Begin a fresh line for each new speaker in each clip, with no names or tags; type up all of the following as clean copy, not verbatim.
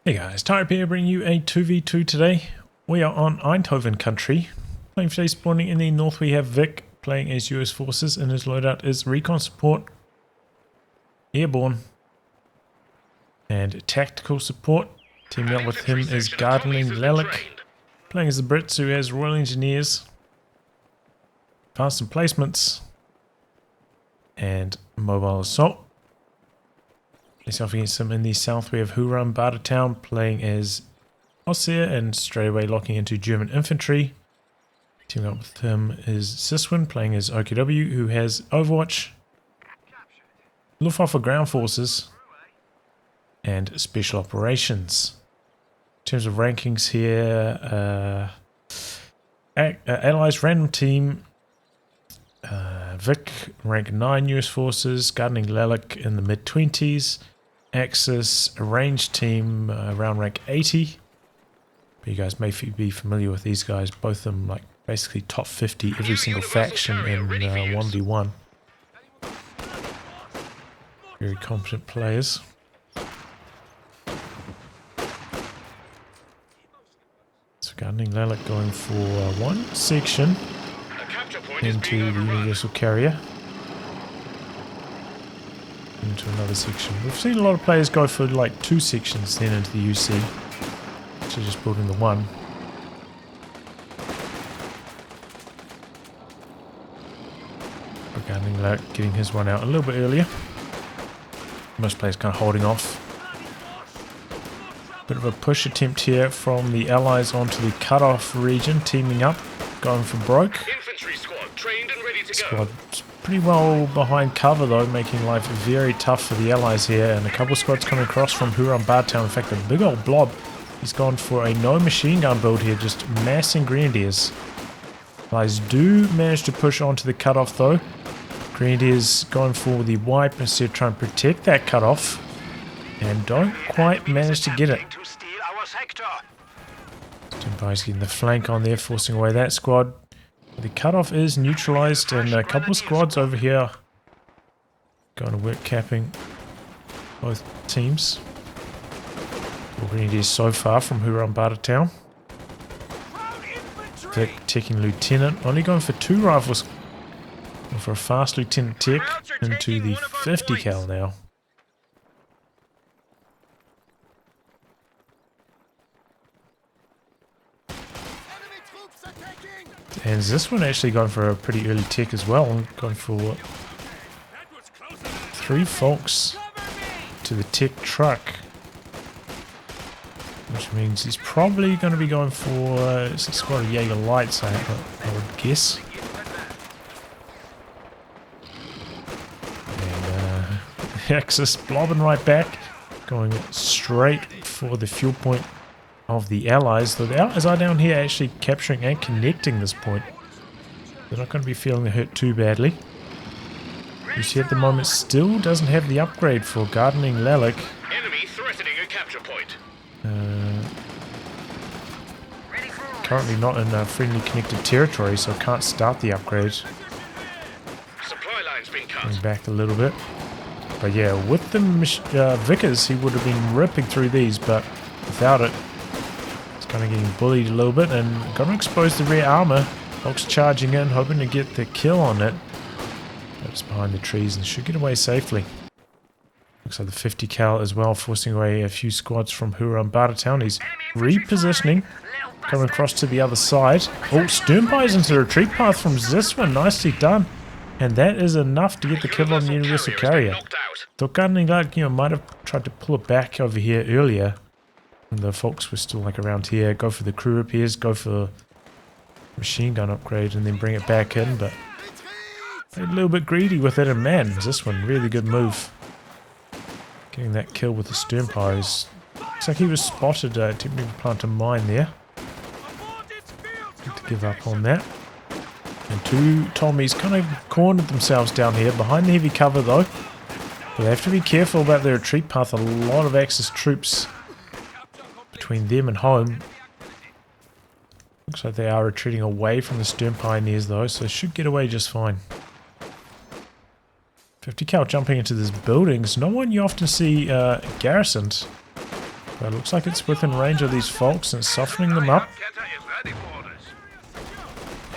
Hey guys, Type here bringing you a 2v2 today. We are on Eindhoven country. Playing for today, spawning in the north we have Vic playing as US forces and his loadout is recon support, airborne and tactical support. Teaming up with him is gardening lelic, playing as the Brits who has Royal Engineers, advanced emplacements and mobile assault. Myself against him in the south we have whorunbartertown playing as Ostheer and straight away locking into German infantry. Teaming up with him is Zyswen playing as OKW who has Overwatch, Luftwaffe ground forces and special operations. In terms of rankings here, Allies random team, Vic rank 9 US forces, gardening lelic in the mid 20s. Axis arranged team around rank 80. But you guys may be familiar with these guys, both of them like basically top 50 every single faction in 1v1. Very competent players. So gardening lelic going for one section into the universal carrier. Into another section. We've seen a lot of players go for like 2 sections then into the UC. So just building the one. Gardening lelic getting his one out a little bit earlier. Most players kind of holding off. Bit of a push attempt here from the Allies onto the cutoff region, teaming up, going for broke.
Infantry squad trained and ready to
Squad's pretty well behind cover though, making life very tough for the Allies here, and a couple squads coming across from whorunbartertown. In fact, a big old blob. He's gone for a no machine gun build here, just massing grenadiers. Allies do manage to push onto the cutoff though. Grenadiers going for the wipe instead of trying to protect that cutoff, and don't quite manage to get it. Intensifies getting the flank on there, forcing away that squad. The cutoff is neutralized, and a couple of squads over here going to work capping both teams. All Grenadiers so far from whorunbartertown. Vic taking Lieutenant, only going for 2 rifles. Going for a fast Lieutenant Tech into the 50 cal now. And this one actually going for a pretty early tech as well. Going for 3 folks to the tech truck. Which means he's probably going to be going for a squad of Jaeger lights, I would guess. And Axis blobbing right back. Going straight for the fuel point of the Allies, though the Allies are down here actually capturing and connecting this point. They're not going to be feeling the hurt too badly. You see at the moment still doesn't have the upgrade for gardening lelic.
Enemy threatening a capture point.
Currently not in friendly connected territory, so can't start the upgrade.
Supply lines being cut.
Going back a little bit. But yeah, with the Vickers he would have been ripping through these, but without it, kind of getting bullied a little bit and going to expose the rear armor. Folks charging in, hoping to get the kill on it. That's behind the trees and should get away safely. Looks like the 50 cal as well, forcing away a few squads from whorunbartertown. He's repositioning, coming across to the other side. Oh, skirmishing into the retreat path from Zyswen. Nicely done. And that is enough to get the kill on the universal carrier. Thought gardening lelic, might have tried to pull it back over here earlier. And the folks were still like around here, go for the crew repairs, go for machine gun upgrade and then bring it back in, but they're a little bit greedy with it, and man, this one really good move. Getting that kill with the skirmishing. Looks like he was spotted, attempting to plant a mine there. Need to give up on that. And 2 Tommies kind of cornered themselves down here, behind the heavy cover though. They have to be careful about their retreat path, a lot of Axis troops between them and home. Looks like they are retreating away from the stern pioneers though, so should get away just fine. 50 cal jumping into these buildings. No one you often see garrisoned. But it looks like it's within range of these folks and softening them up.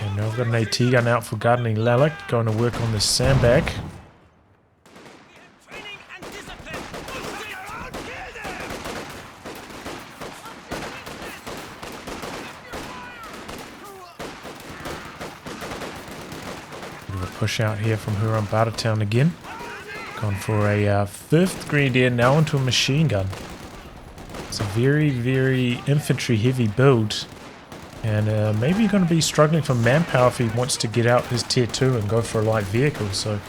And now I've got an AT gun out for gardening lelic, going to work on this sandbag. Push out here from whorunbartertown again. Gone for a 5th grenadier, now into a machine gun. It's a very, very infantry heavy build. And maybe going to be struggling for manpower if he wants to get out his tier 2 and go for a light vehicle. So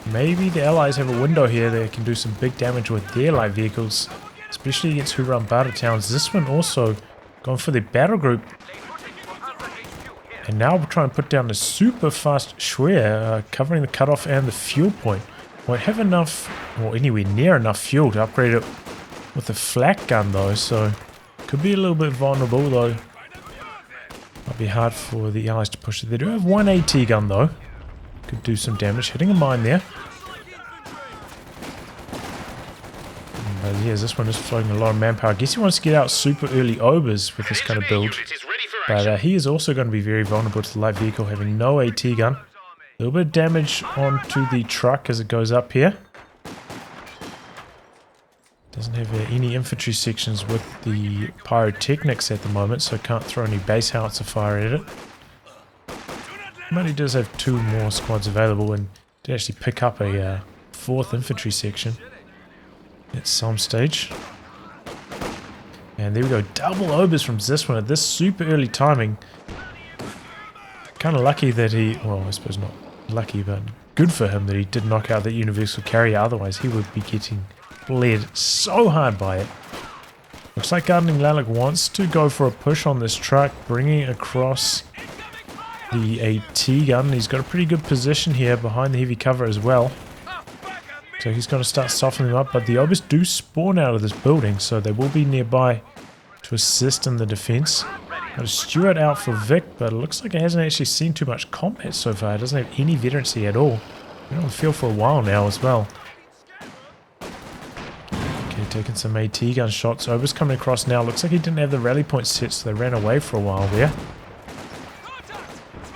maybe the allies have a window here they can do some big damage with their light vehicles. Especially against whorunbartertown. Zyswen also gone for the battle group. And now we're trying to put down a super fast Schwer, covering the cutoff and the fuel point. Won't have enough, or anywhere near enough fuel to upgrade it with a flak gun though, so could be a little bit vulnerable though. Might be hard for the allies to push it. They do have one AT gun though. Could do some damage, hitting a mine there. But yeah, this one is floating a lot of manpower. I guess he wants to get out super early overs with this kind of build. But he is also going to be very vulnerable to the light vehicle, having no AT gun. A little bit of damage onto the truck as it goes up here. Doesn't have any infantry sections with the pyrotechnics at the moment, so can't throw any base howitzer fire at it. But he does have 2 more squads available and did actually pick up a 4th infantry section at some stage. And there we go, double obers from Zyswen at this super early timing. Kind of lucky that he, well I suppose not lucky, but good for him that he did knock out that universal carrier, otherwise he would be getting bled so hard by it. Looks like gardening lelic wants to go for a push on this truck, bringing it across the AT gun. He's got a pretty good position here behind the heavy cover as well. So he's going to start softening them up, but the obers do spawn out of this building, so they will be nearby to assist in the defense. Got a Stewart out for Vic, but it looks like it hasn't actually seen too much combat so far. It doesn't have any veterancy at all. Been on the field for a while now as well. Okay, taking some AT gun shots. Obers coming across now. Looks like he didn't have the rally point set, so they ran away for a while there.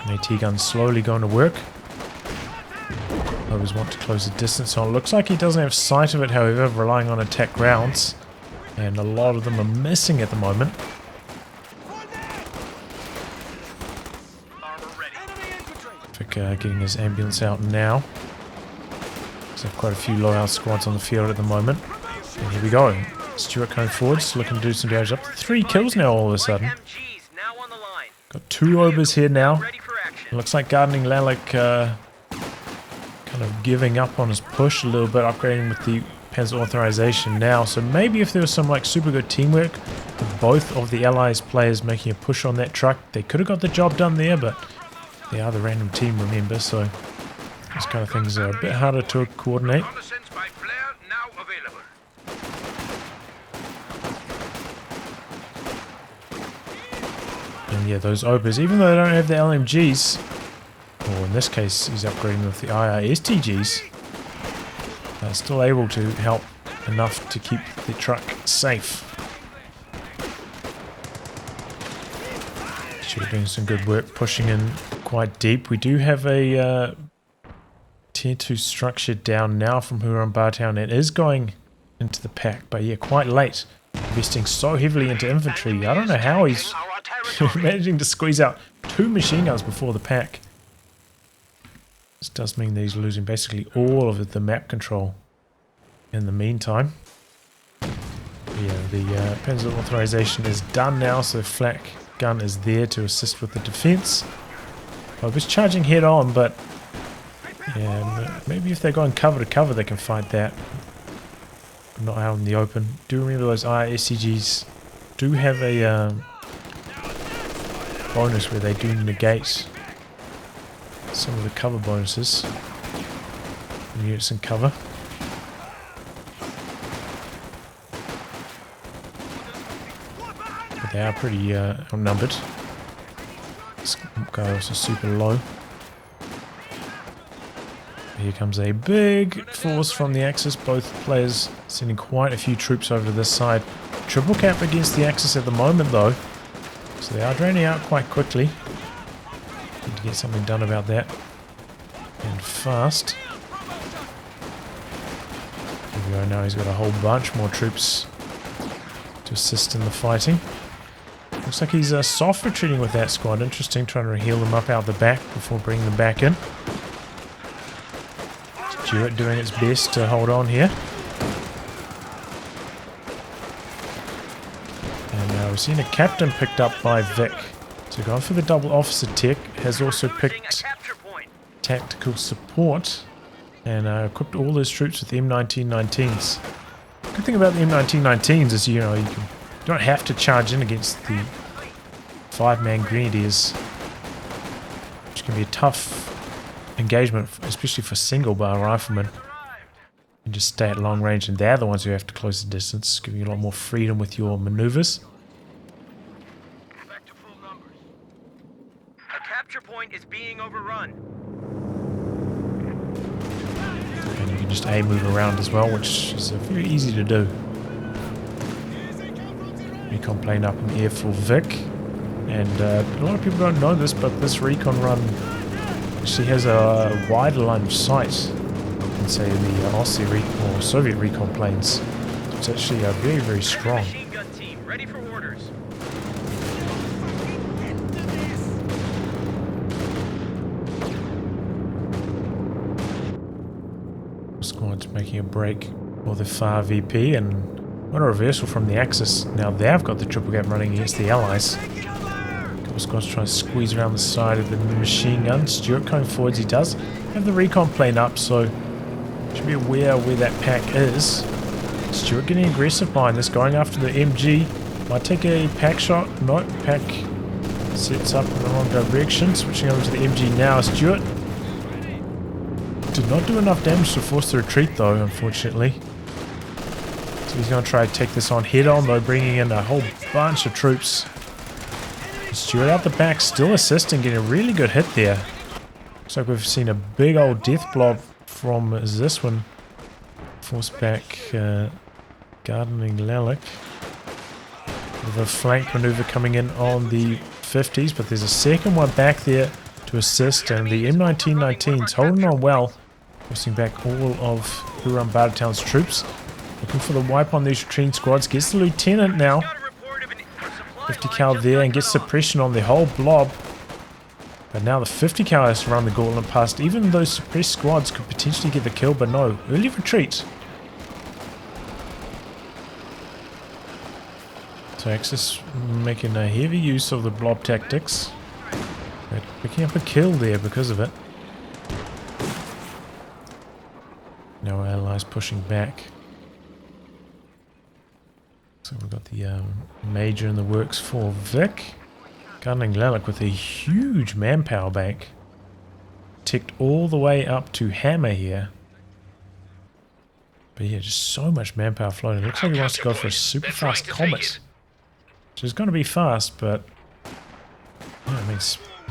An AT gun slowly going to work. Obers want to close the distance on. Looks like he doesn't have sight of it, however, relying on attack rounds. And a lot of them are missing at the moment. Vic getting his ambulance out now. So quite a few loyal squads on the field at the moment. And here we go. Stewart coming forwards, looking to do some damage. Up to 3 kills now all of a sudden. Got 2 obers here now. It looks like gardening lelic kind of giving up on his push a little bit, upgrading with the Panzer authorization now. So maybe if there was some like super good teamwork with both of the allies players making a push on that truck, they could have got the job done there, but they are the random team, remember, so those kind of things are a bit harder to coordinate. And yeah, those obers, even though they don't have the LMGs, or in this case he's upgrading with the IR-STGs, still able to help enough to keep the truck safe. Sure, doing some good work pushing in quite deep. We do have a tier 2 structure down now from whorunbartertown. It is going into the pack, but yeah, quite late. Investing so heavily into infantry. I don't know how he's managing to squeeze out 2 machine guns before the pack. This does mean that he's losing basically all of the map control in the meantime. Yeah, the Panzer authorization is done now, so flak gun is there to assist with the defense. I was charging head on, but yeah, maybe if they're going cover to cover they can fight that. Not out in the open. Do remember those IR-SCGs do have a bonus where they do negate some of the cover bonuses. Units in cover. But they are pretty outnumbered. This guy also super low. here comes a big force from the Axis. Both players sending quite a few troops over to this side. Triple cap against the Axis at the moment though. So they are draining out quite quickly. Need to get something done about that. And fast. Here we go, now he's got a whole bunch more troops to assist in the fighting. Looks like he's soft retreating with that squad. Interesting, trying to heal them up out the back before bringing them back in. Stuart doing its best to hold on here. And we've seen a captain picked up by Vic. So going for the double officer tech. Has also picked tactical support. And equipped all his troops with M1919s. Good thing about the M1919s is, you know, you don't have to charge in against the 5-man grenadiers, which can be a tough engagement, especially for single bar riflemen. You just stay at long range, and they're the ones who have to close the distance, giving you a lot more freedom with your maneuvers.
Back to full numbers. A capture point is being overrun.
And you can just A-move around as well, which is very easy to do. Recon plane up in the air for Vic. And a lot of people don't know this, but this recon run actually has a wider line of sight than, say, the Ostheer or Soviet recon planes. So it's actually very, very strong.
Machine gun team, ready for orders.
Squad's making a break for the far VP, and what a reversal from the Axis. Now they've got the triple gap running against the Allies. Squad's trying to squeeze around the side of the machine gun. Stuart going forwards. He does have the recon plane up, so should be aware where that pack is. Stuart getting aggressive behind this, going after the MG. Might take a pack shot. No, pack sets up in the wrong direction. Switching over to the MG now. Stuart did not do enough damage to force the retreat though, unfortunately. So he's going to try to take this on head on though, bringing in a whole bunch of troops. Stuart out the back, still assisting, getting a really good hit there. Looks like we've seen a big old death blob from Zyswen. Force back gardening lelic. With a flank maneuver coming in on the 50s, but there's a second one back there to assist, and the M1919's holding on well, forcing back all of whorunbartertown's troops. Looking for the wipe on these retreating squads. Gets the lieutenant now. 50 cal there and gets suppression on the whole blob. But now the 50 cal has to run the gauntlet past. Even those suppressed squads could potentially get the kill, but no. Early retreat. So Axis making a heavy use of the blob tactics. They're picking up a kill there because of it. Now our allies pushing back. So we've got the major in the works for Vic. Gunning Lelic with a huge manpower bank. Ticked all the way up to Hammer here. But yeah, just so much manpower floating. Looks like he wants to go for a super fast Comet. Which is going to be fast, but yeah, I mean,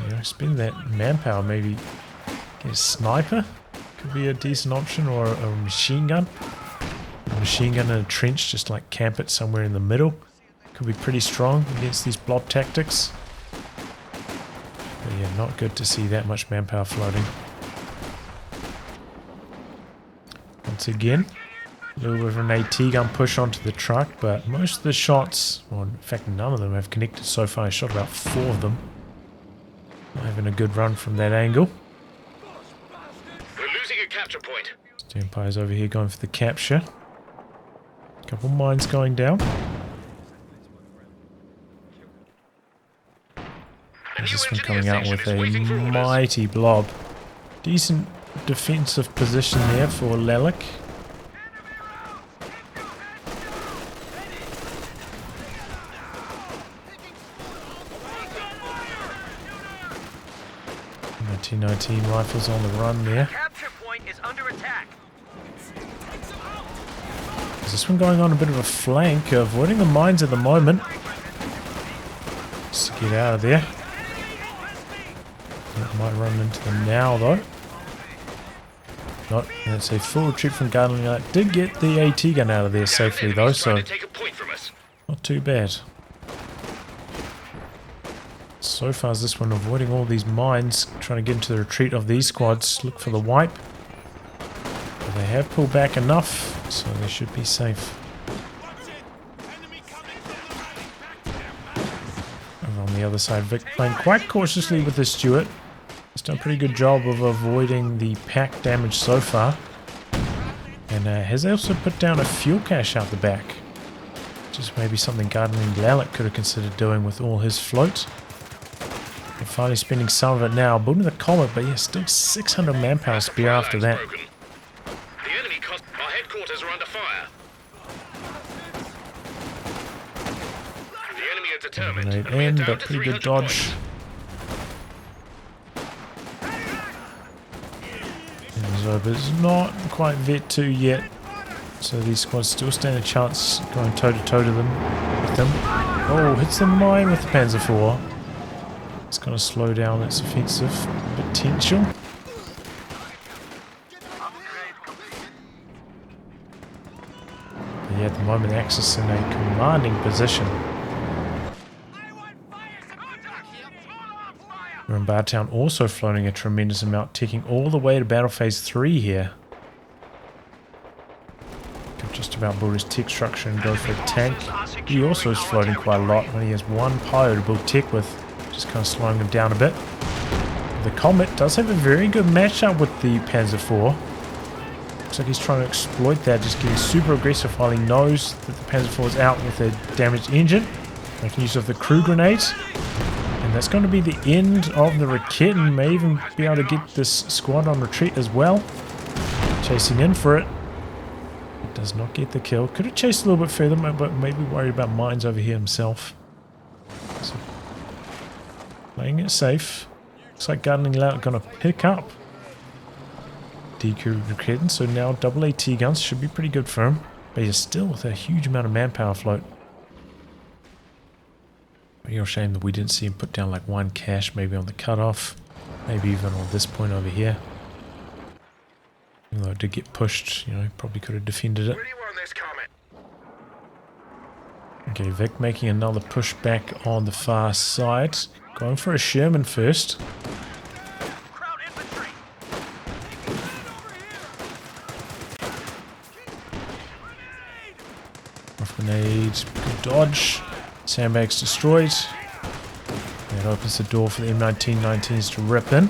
you know, spend that manpower, maybe get a sniper. Could be a decent option, or a machine gun. A machine gun in a trench, just like camp it somewhere in the middle. Could be pretty strong against these blob tactics. But yeah, not good to see that much manpower floating. Once again, a little bit of an AT gun push onto the truck, but most of the shots, well in fact none of them have connected so far. I shot about 4 of them. Not having a good run from that angle.
We're losing a capture point.
Empire's over here going for the capture. Couple mines going down. There's this one coming out with a mighty blob. Decent defensive position there for Lelic. T19 rifles on the run there.
Capture point is under attack.
Is this one going on a bit of a flank, avoiding the mines at the moment? Just to get out of there. That might run into them now though. Not, let's say, full retreat from Gatling. Did get the AT gun out of there safely though, so
Take a point from us.
not too bad. So far as this one, avoiding all these mines, trying to get into the retreat of these squads, look for the wipe. But they have pulled back enough, so they should be safe. Over on the other side, Vic playing quite cautiously with the Stuart. He's done a pretty good job of avoiding the pack damage so far. And has also put down a fuel cache out the back. Just maybe something Gardening Lelic could have considered doing with all his float. We're finally spending some of it now, building the Comet, but yeah, still 600 manpower spear after that.
The enemy our headquarters are under fire. The enemy are determined.
Grenade
And we are
in,
down
but
to
pretty good
300
dodge.
points.
Zoba's not quite vet 2 yet, so these squads still stand a chance going toe to toe to them with them. Oh, hits the mine with the Panzer IV. It's going to slow down its offensive potential. But yeah, at the moment, the Axis in a commanding position. Whorunbartertown also floating a tremendous amount, taking all the way to battle phase 3 here. Could just about build his tech structure and go for a tank. He also is floating quite a lot when he has one pyro to build tech with, just kind of slowing him down a bit. The Comet does have a very good matchup with the Panzer IV. Looks like he's trying to exploit that, just getting super aggressive while he knows that the Panzer IV is out with a damaged engine. Making use of the crew grenades. And that's going to be the end of the Rakit, and may even be able to get this squad on retreat as well. Chasing in for it. It does not get the kill. Could have chased a little bit further, but maybe worried about mines over here himself. So, playing it safe. Looks like Gardening Lelic going to pick up DQ Rakit, so now double AT guns should be pretty good for him. But he's still with a huge amount of manpower float. Real shame that we didn't see him put down like one cache maybe on the cutoff, maybe even on this point over here. Even though it did get pushed, you know, he probably could have defended it.
Where do you want this Comet?
Okay, Vic making another push back on the far side. Going for a Sherman first.
Crowd infantry.
Off grenade, good dodge. Sandbags destroyed. That opens the door for the M1919s to rip in.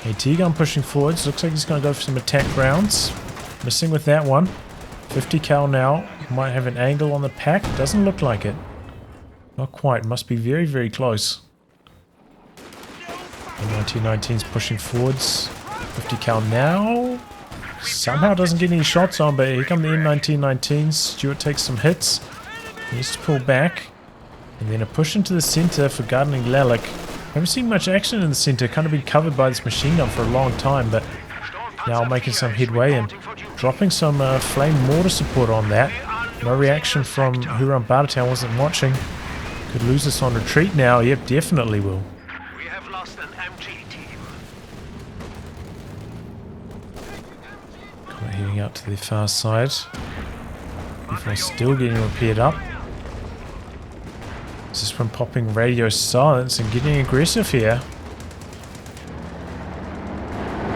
AT gun pushing forwards. Looks like he's going to go for some attack rounds. Missing with that one. 50 cal now. Might have an angle on the pack. Doesn't look like it. Not quite. Must be very, very close. M1919s pushing forwards. 50 cal now. Somehow doesn't get any shots on, but here come the M1919s. Stuart takes some hits. He needs to pull back. And then a push into the center for Gardening Lelic. Haven't seen much action in the center. Kind of been covered by this machine gun for a long time, but now making some headway and dropping some flame mortar support on that. No reaction from Whorunbartertown, wasn't watching. Could lose this on retreat now. Yep, definitely will.
We have lost an MG team.
Kind of heading out to the far side. Before still getting repaired up. Zyswen popping radio silence and getting aggressive here.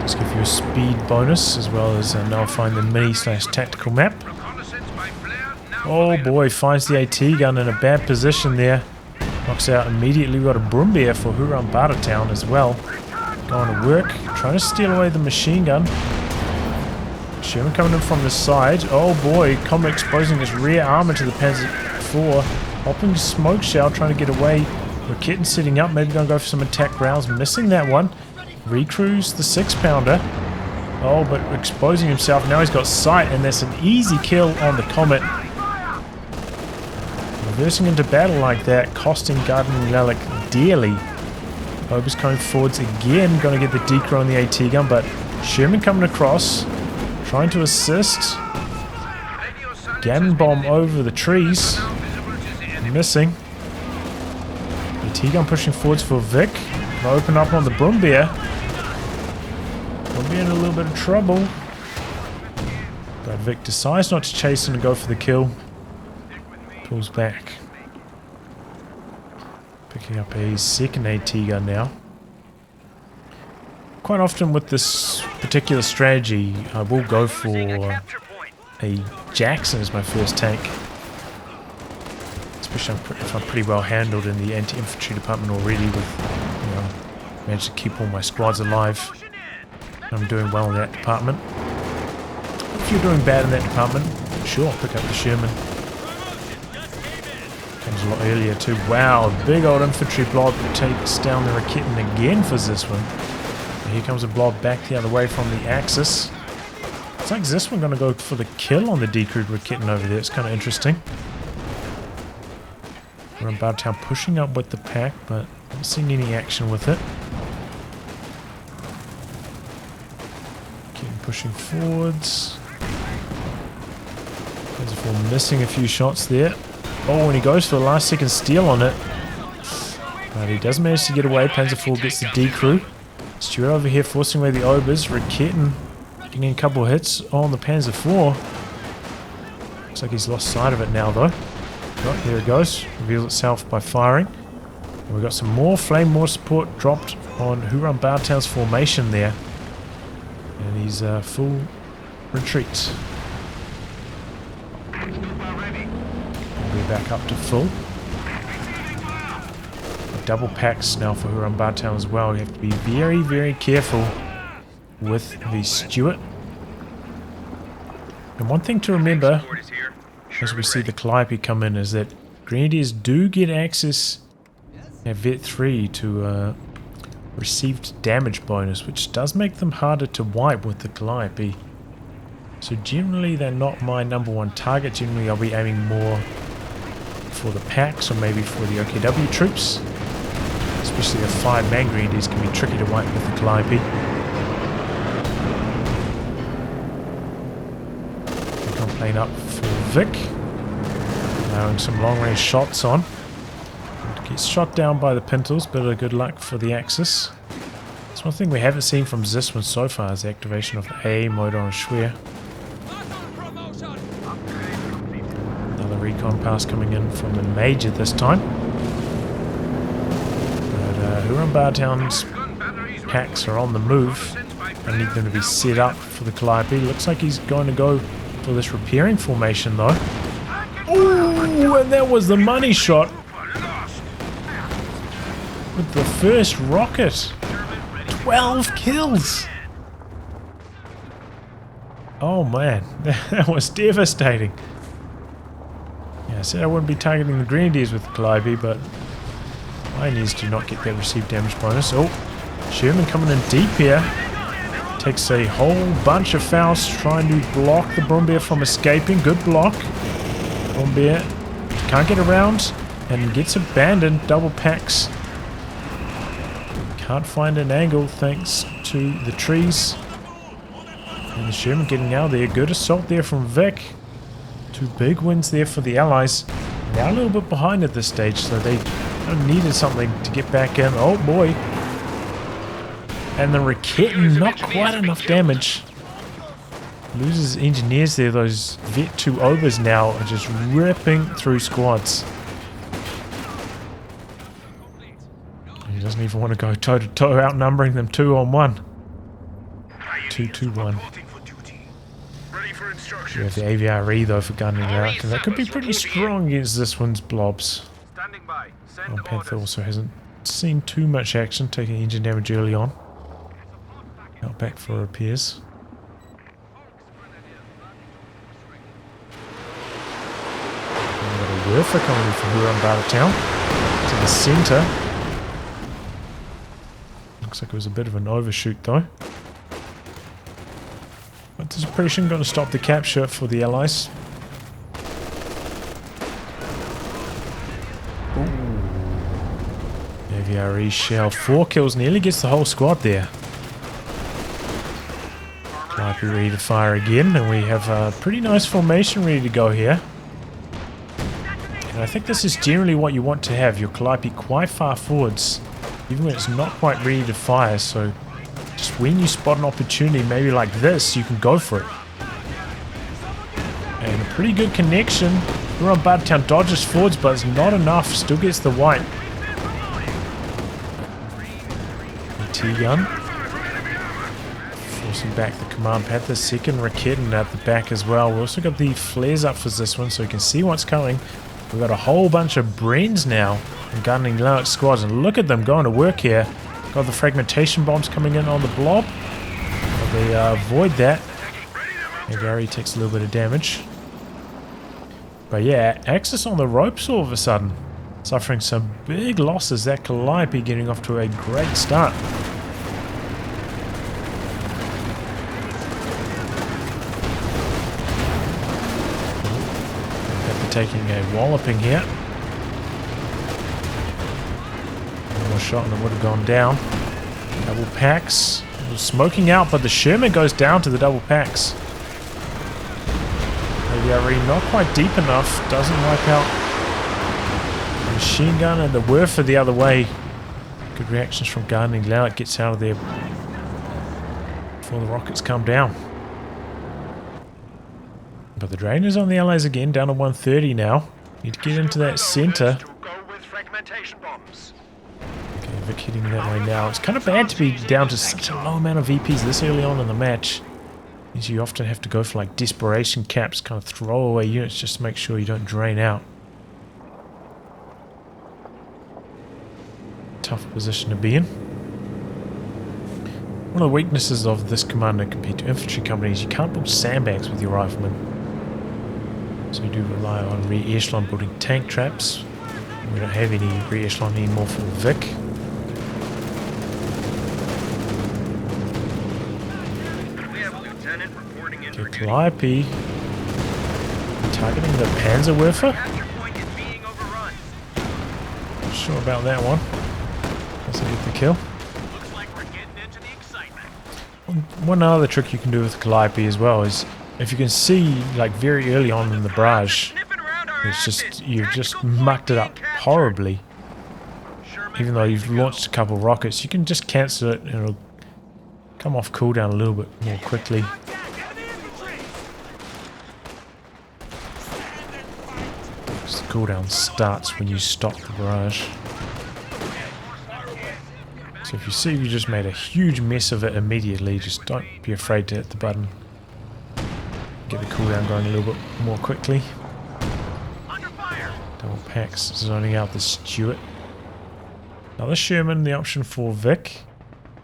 Just give you a speed bonus as well as nullifying the mini/tactical map. Oh boy, finds the AT gun in a bad position there. Knocks out immediately. We've got a Brumbeer for Whorunbartertown as well. Going to work, trying to steal away the machine gun. Sherman coming in from the side. Oh boy, Comet exposing his rear armor to the Panzer IV. Popping smoke shell, trying to get away. Rakit sitting up, maybe going to go for some attack rounds. Missing that one. Recruits the 6-pounder. Oh, but exposing himself. Now he's got sight, and that's an easy kill on the Comet. Reversing into battle like that, costing Gardening Lelic dearly. Ober's coming forwards again, going to get the decoy on the AT gun, but Sherman coming across, trying to assist. Cannon bomb over the trees. Missing. AT gun pushing forwards for Vic. Gonna open up on the Brumbeer. Brumbeer be in a little bit of trouble. But Vic decides not to chase him and go for the kill. Pulls back. Picking up a second AT gun now. Quite often with this particular strategy, I will go for a Jackson as my first tank. Especially if I'm pretty well handled in the anti-infantry department already with, you know, managed to keep all my squads alive. I'm doing well in that department. If you're doing bad in that department, sure, pick up the Sherman. Comes a lot earlier too. Wow, big old infantry blob takes down the Raketen again for Zyswen. Here comes a blob back the other way from the Axis. It's like Zyswen going to go for the kill on the decrewed Raketen over there. It's kind of interesting. Whorunbartertown pushing up with the pack, but not seeing any action with it. Keep pushing forwards. Panzer missing a few shots there. Oh, and he goes for the last second steal on it. But he does manage to get away. Panzer IV gets the decrew. Stuart over here forcing away the Obers. Raketen getting a couple of hits on the Panzer IV. Looks like he's lost sight of it now though. Oh, there it goes. Reveals itself by firing. And we've got some more flame mortar support dropped on Whorunbartertown's formation there. And he's full retreat. We're back up to full. Double packs now for Whorunbartertown as well. You have to be very, very careful with the Stuart. And one thing to remember as we see the Calliope come in is that Grenadiers do get access at Vet 3 to received damage bonus, which does make them harder to wipe with the Calliope. So generally they're not my number one target. Generally I'll be aiming more for the packs or maybe for the OKW troops. Especially the 5-man Grenadiers can be tricky to wipe with the Calliope. Recon plane up for Vic. Allowing some long-range shots on. Gets shot down by the Pintles, bit of good luck for the Axis. That's one thing we haven't seen from Zyswen so far is the activation of the A mode on Ostheer. Another recon pass coming in from the Major this time. Whorunbartertown's packs are on the move. I need them to be set up for the Calliope. Looks like he's going to go for this repairing formation though. Ooh, and that was the money shot. With the first rocket. 12 kills. Oh man, that was devastating. Yeah, I said I wouldn't be targeting the Grenadiers with the Calliope, but Pioneers do not get that received damage bonus. Oh, Sherman coming in deep here. Takes a whole bunch of fouls trying to block the Brumbeer from escaping. Good block. Brumbeer can't get around and gets abandoned. Double packs. Can't find an angle thanks to the trees. And the Sherman getting out there. Good assault there from Vic. 2 big wins there for the Allies. Now a little bit behind at this stage, so they needed something to get back in. Oh boy. And the Raketen, not quite enough damage. Loses engineers there. Those Vet 2 Obers now are just ripping through squads. He doesn't even want to go toe to toe, outnumbering them 2-on-1. 2-2-1. We have the AVRE though for gunning out, and that could be pretty strong against this one's blobs. Well, Panther also hasn't seen too much action, taking engine damage early on. Out back for repairs. We've got a Werfer coming in from Whorunbartertown to the centre. Looks like it was a bit of an overshoot though. But the suppression going to stop the capture for the Allies. AVRE shell. 4 kills, nearly gets the whole squad there. Calliope ready to fire again, and we have a pretty nice formation ready to go here. And I think this is generally what you want to have, your Calliope quite far forwards, even when it's not quite ready to fire, so just Just when you spot an opportunity, maybe like this, you can go for it. And a pretty good connection. Whorunbartertown dodges forwards, but it's not enough. Still gets the white. T-gun. Forcing back the command pad. The second Raketen at the back as well. We also got the flares up for this one, so you can see what's coming. We've got a whole bunch of Brens now and gunning lelic squads, and look at them going to work here. Got the fragmentation bombs coming in on the blob. But they avoid that. And Gary takes a little bit of damage. But yeah, Axis on the ropes all of a sudden. Suffering some big losses. That Calliope getting off to a great start. Taking a walloping here. One more shot and it would have gone down. Double packs. Smoking out, but the Sherman goes down to the double packs. Maybe not quite deep enough. Doesn't wipe out the machine gun, and the Werfer the other way. Good reactions from Gardening Lelic. Gets out of there before the rockets come down. But the drain is on the Allies again, down to 130 now. Need to get into that center. Okay, Vic hitting that way now. It's kind of bad to be down to such a low amount of VPs this early on in the match. Means you often have to go for like desperation caps, kind of throw away units just to make sure you don't drain out. Tough position to be in. One of the weaknesses of this commander compared to infantry companies, you can't build sandbags with your riflemen. So you do rely on rear echelon building tank traps. We don't have any rear echelon anymore for Vic. Okay, Calliope targeting the Panzerwerfer. Not sure about that one. Doesn't get the kill. One other trick you can do with Calliope as well is, if you can see, like very early on in the barrage, it's just, you've just mucked it up horribly. Even though you've launched a couple rockets, you can just cancel it and it'll come off cooldown a little bit more quickly. Because the cooldown starts when you stop the barrage. So if you see you just made a huge mess of it immediately, just don't be afraid to hit the button. Get the cooldown going a little bit more quickly. Double packs zoning out the Stuart. Another Sherman, the option for Vic.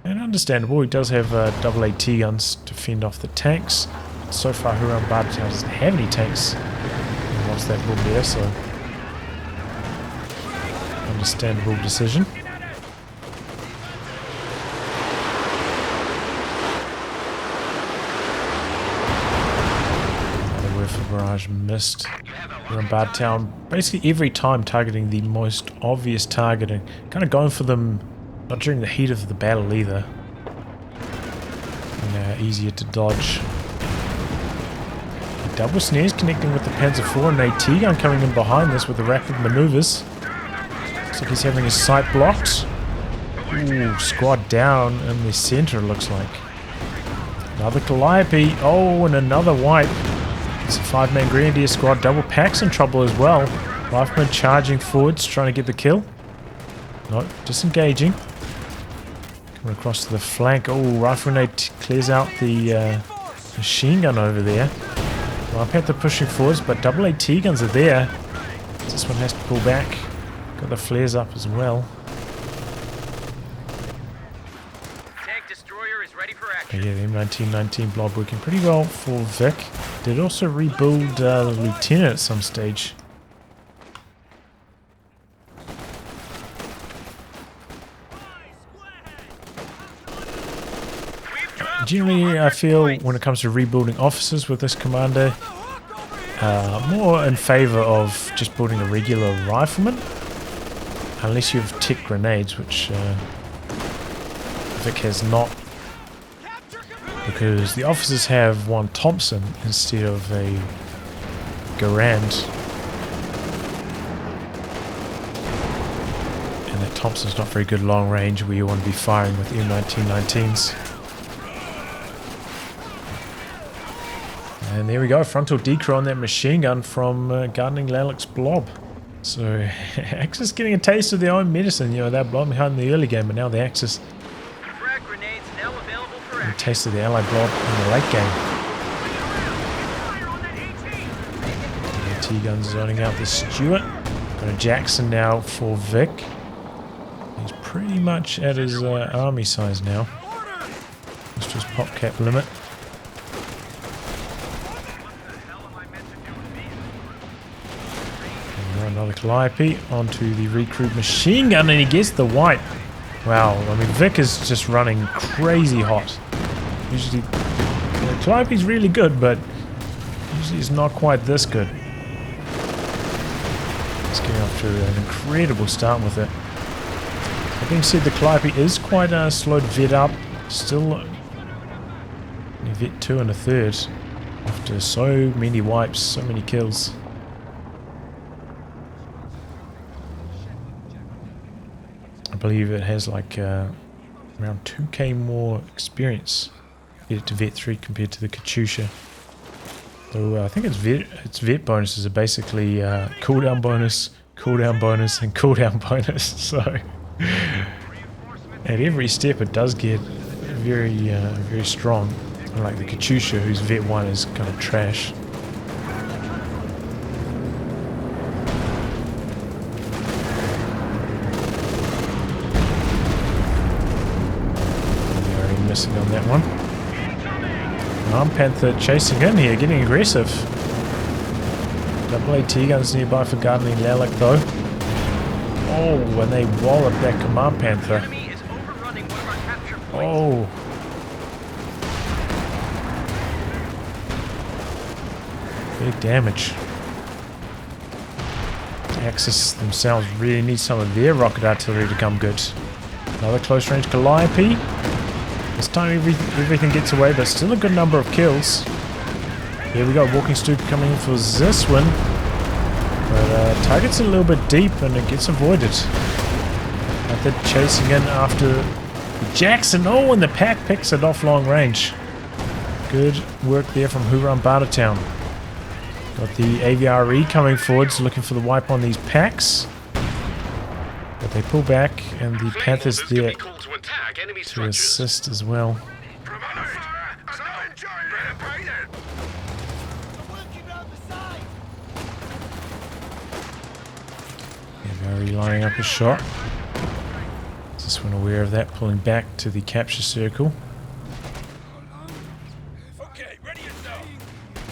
And understandable, he does have double AT guns to fend off the tanks. So far, Whorunbartertown doesn't have any tanks. He lost that bull there, so understandable decision. Barrage missed. Whorunbartertown basically every time targeting the most obvious targeting. Kind of going for them not during the heat of the battle either. And easier to dodge. Double snares connecting with the Panzer IV and AT gun coming in behind this with the rapid maneuvers. Looks like he's having his sight blocked. Ooh, squad down in the center it looks like. Another Calliope. Oh, and another wipe. It's a 5-man Grenadier squad. Double packs in trouble as well. Rifleman charging forwards, trying to get the kill. No, disengaging. Coming across to the flank. Oh, rifle grenade clears out the machine gun over there. Panther pushing forwards, but double AT guns are there. This one has to pull back. Got the flares up as well. Yeah, the M1919 blob working pretty well for Vic. Did also rebuild the Lieutenant at some stage. Generally, I feel when it comes to rebuilding officers with this commander, more in favour of just building a regular rifleman. Unless you have tech grenades, which Vic has not. Because the officers have one Thompson instead of a Garand. And that Thompson's not very good long range where you want to be firing with M1919s. And there we go, frontal decoy on that machine gun from Gardening Lelic's blob. So Axis getting a taste of their own medicine. You know, they're blobbing hard in the early game, but now the Axis
Frag grenades now available for
getting a
action.
taste of the allied blob in the late game. T-guns zoning out the Stewart. Got a Jackson now for Vic. He's pretty much at his army size now. Let's just pop cap limit. Another Calliope onto the recruit machine gun, and he gets the wipe. Wow, I mean, Vic is just running crazy hot. Usually, Calliope's really good, but usually he's not quite this good. He's getting off to an incredible start with it. That being said, the Calliope is quite slow to vet up. Still only vet 2 and a third after so many wipes, so many kills. I believe it has like around 2k more experience get it to vet 3 compared to the Katyusha. So I think its vet bonuses are basically cooldown bonus, and cooldown bonus. So at every step it does get very strong. Unlike the Katyusha, whose vet 1 is kind of trash. Missing on that one. Arm Panther chasing in here, getting aggressive. Double AT guns nearby for Gardening Lelic though. Oh, when they wallop that Command Panther. Oh. Big damage. Axis themselves really need some of their rocket artillery to come good. Another close range Calliope. This time everything gets away, but still a good number of kills. Here we go, Walking Stoop coming in for Zyswen. But target's a little bit deep and it gets avoided. Method chasing in after Jackson. Oh, and the pack picks it off long range. Good work there from whorunbartertown. Got the AVRE coming forwards, looking for the wipe on these packs. But they pull back, and the Panthers there to assist as well. AVRE lining up a shot. Just when aware of that, pulling back to the capture circle.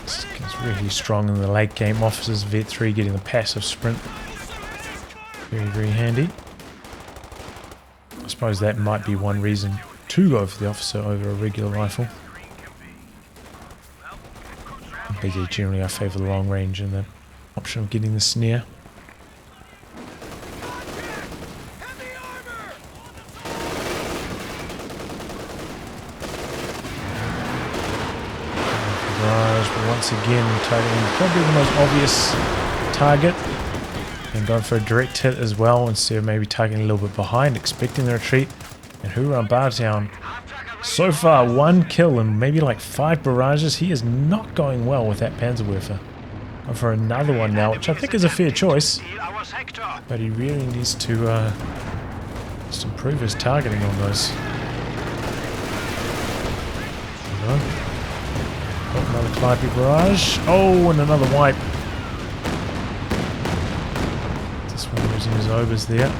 It's really strong in the late game. Officers Vet 3 getting the passive sprint. Very handy. I suppose that might be one reason to go for the officer over a regular rifle. But yeah, generally I favour the long range and the option of getting the snare. Once again, targeting probably the most obvious target and going for a direct hit as well instead of maybe targeting a little bit behind, expecting the retreat. And whorunbartertown, so far 1 kill and maybe like 5 barrages. He is not going well with that Panzerwerfer. Going for another one now, which I think is a fair choice, but he really needs to just improve his targeting on those. There we go. Oh, another Calliope barrage. Oh, and another wipe. This one losing his overs there.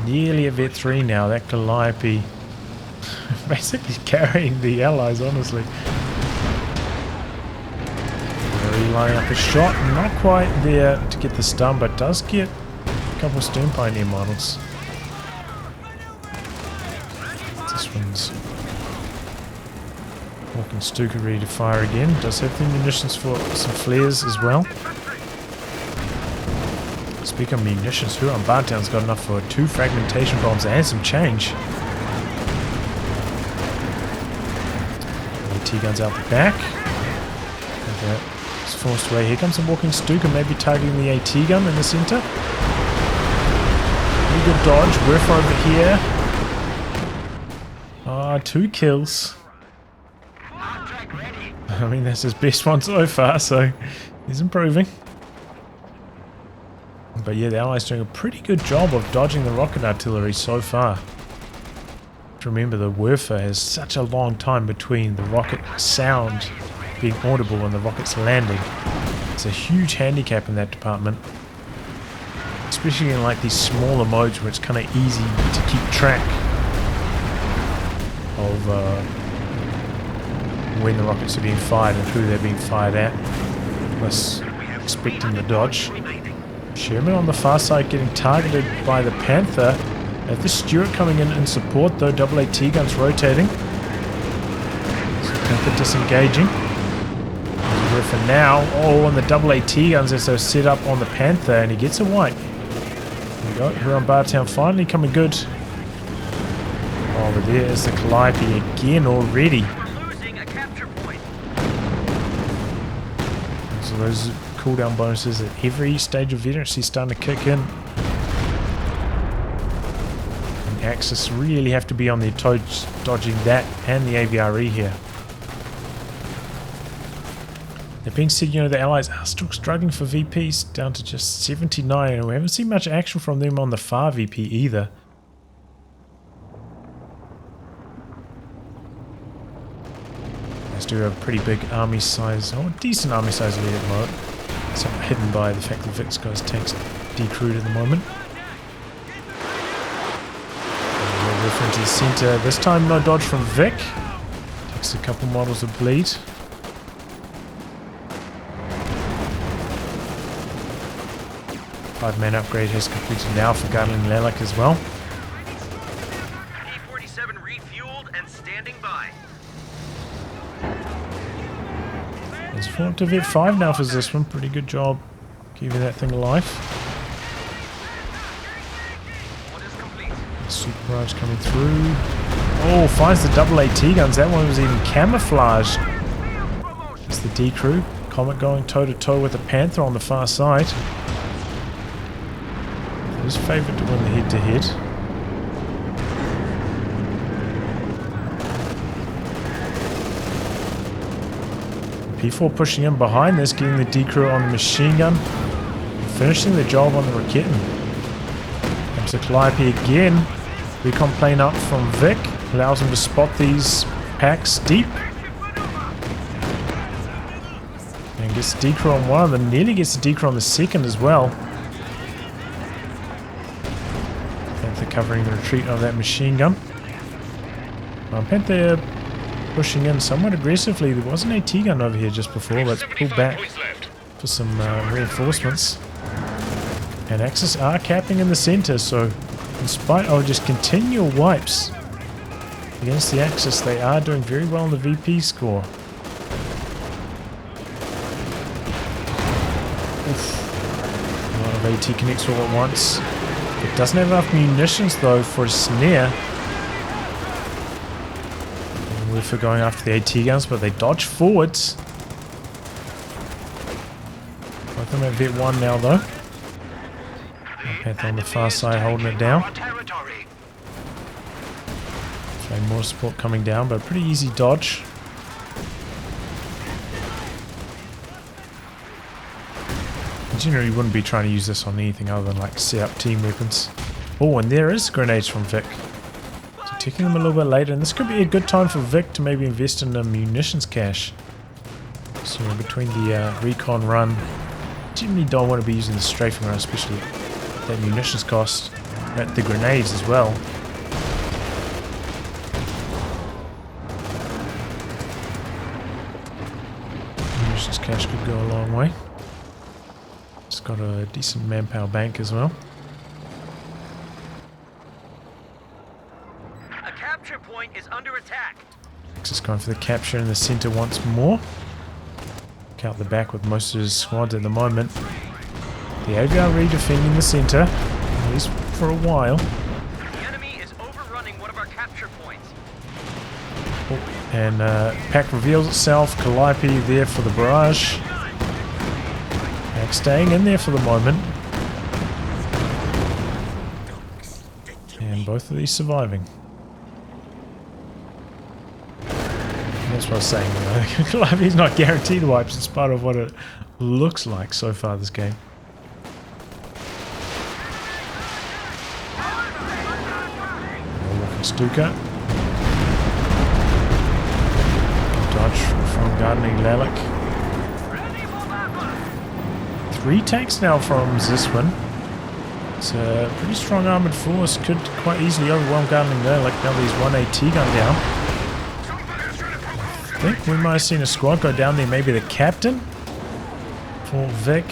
Nearly at Vet 3 now. That Calliope basically carrying the allies, honestly. Very lining up a shot. Not quite there to get the stun, but does get a couple of Stern Pioneer models. This one's Walking Stuka ready to fire again. Does have the munitions for some flares as well. Speaking of munitions, whorunbartertown's got enough for 2 fragmentation bombs and some change. AT guns out the back. It's forced away. Here comes some Walking Stuka, maybe targeting the AT gun in the center. Pretty good dodge. Worth over here. 2 kills. I mean, that's his best one so far, so he's improving. But yeah, the Allies doing a pretty good job of dodging the rocket artillery so far. Remember, the Werfer has such a long time between the rocket sound being audible and the rockets landing. It's a huge handicap in that department. Especially in like these smaller modes where it's kind of easy to keep track of when the rockets are being fired and who they're being fired at. Plus expecting the dodge. Sherman on the far side getting targeted by the Panther. Have the Stuart coming in support though, double AT guns rotating. So Panther disengaging. For now, and the double AT guns as they're set up on the Panther, and he gets a wipe. There we go, whorunbartertown finally coming good. Over there is the Calliope again already.
We're losing a capture point.
So those cooldown bonuses at every stage of veterancy starting to kick in. And Axis really have to be on their toes dodging that and the AVRE here. That being said, you know, the Allies are still struggling for VPs, down to just 79, and we haven't seen much action from them on the far VP either. Let's do a pretty big army size, or decent army size lead at the moment. Somewhat hidden by the fact that Vic's got his tanks decrewed at the moment. We're referring to the center. This time no dodge from Vic. Takes a couple models of bleed. Five-man upgrade has completed now for Gatling Lelic as well.
P-47 refueled and standing by.
It's 4 to Vet 5 now for Zyswen. Pretty good job keeping that thing alive.
What is complete?
Super barrage coming through. Oh, finds the double AT guns. That one was even camouflaged. It's the decrew. Comet going toe-to-toe with the Panther on the far side. His favourite to win the head-to-head. P4 pushing in behind this, getting the decrew on the machine gun, finishing the job on the Raketten. Comes the Calliope again. Recon plane up from Vic, allows him to spot these packs deep. And gets the decrew on one of them, nearly gets the decrew on the second as well. Covering the retreat of that machine gun. Panther pushing in somewhat aggressively. There was an AT gun over here just before, but pulled back for some reinforcements. And Axis are capping in the center, so in spite of just continual wipes against the Axis, they are doing very well in the VP score. Oof. A lot of AT connects all at once. It doesn't have enough munitions though for a snare. We're for going after the AT guns, but they dodge forwards. Both of them at Vet 1 now though. Panther on the far side holding it down. So more support coming down, but a pretty easy dodge. Generally, you wouldn't be trying to use this on anything other than like set up team weapons. Oh, and there is grenades from Vic. So taking them a little bit later, and this could be a good time for Vic to maybe invest in a munitions cache. So between the recon run, generally don't want to be using the strafing run, especially that munitions cost, at the grenades as well. Munitions cache could go a long way. It's got a decent manpower bank as well.
A capture point is under attack.
Just going for the capture in the center once more. Count the back with most of his squad at the moment. The AVRE defending the center, at least for a while.
The enemy is overrunning one of our capture points.
Oh, and pack reveals itself. Calliope there for the barrage. Staying in there for the moment. And both of these surviving. That's what I was saying. Calliope's not guaranteed wipes in spite of what it looks like so far this game. Walking Stuka. Dodge from Gardening lelic. 3 tanks now from Zyswen. It's a pretty strong armoured force. Could quite easily overwhelm Gardening lelic. Now there's 1 AT gun down. I think we might have seen a squad go down there. Maybe the captain for Vic.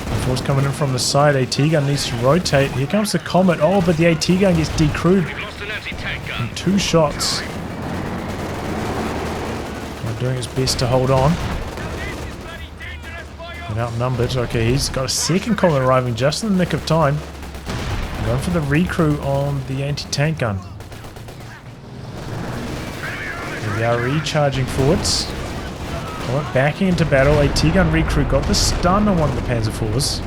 The force coming in from the side. AT gun needs to rotate. Here comes the Comet. Oh, but the AT gun gets decrewed in 2 shots. Doing its best to hold on. And outnumbered. Okay, he's got a second Comet arriving just in the nick of time. Going for the recrew on the anti-tank gun. The RE charging forwards. Comet backing into battle. AT gun recrew got the stun on one of the Panzer IVs.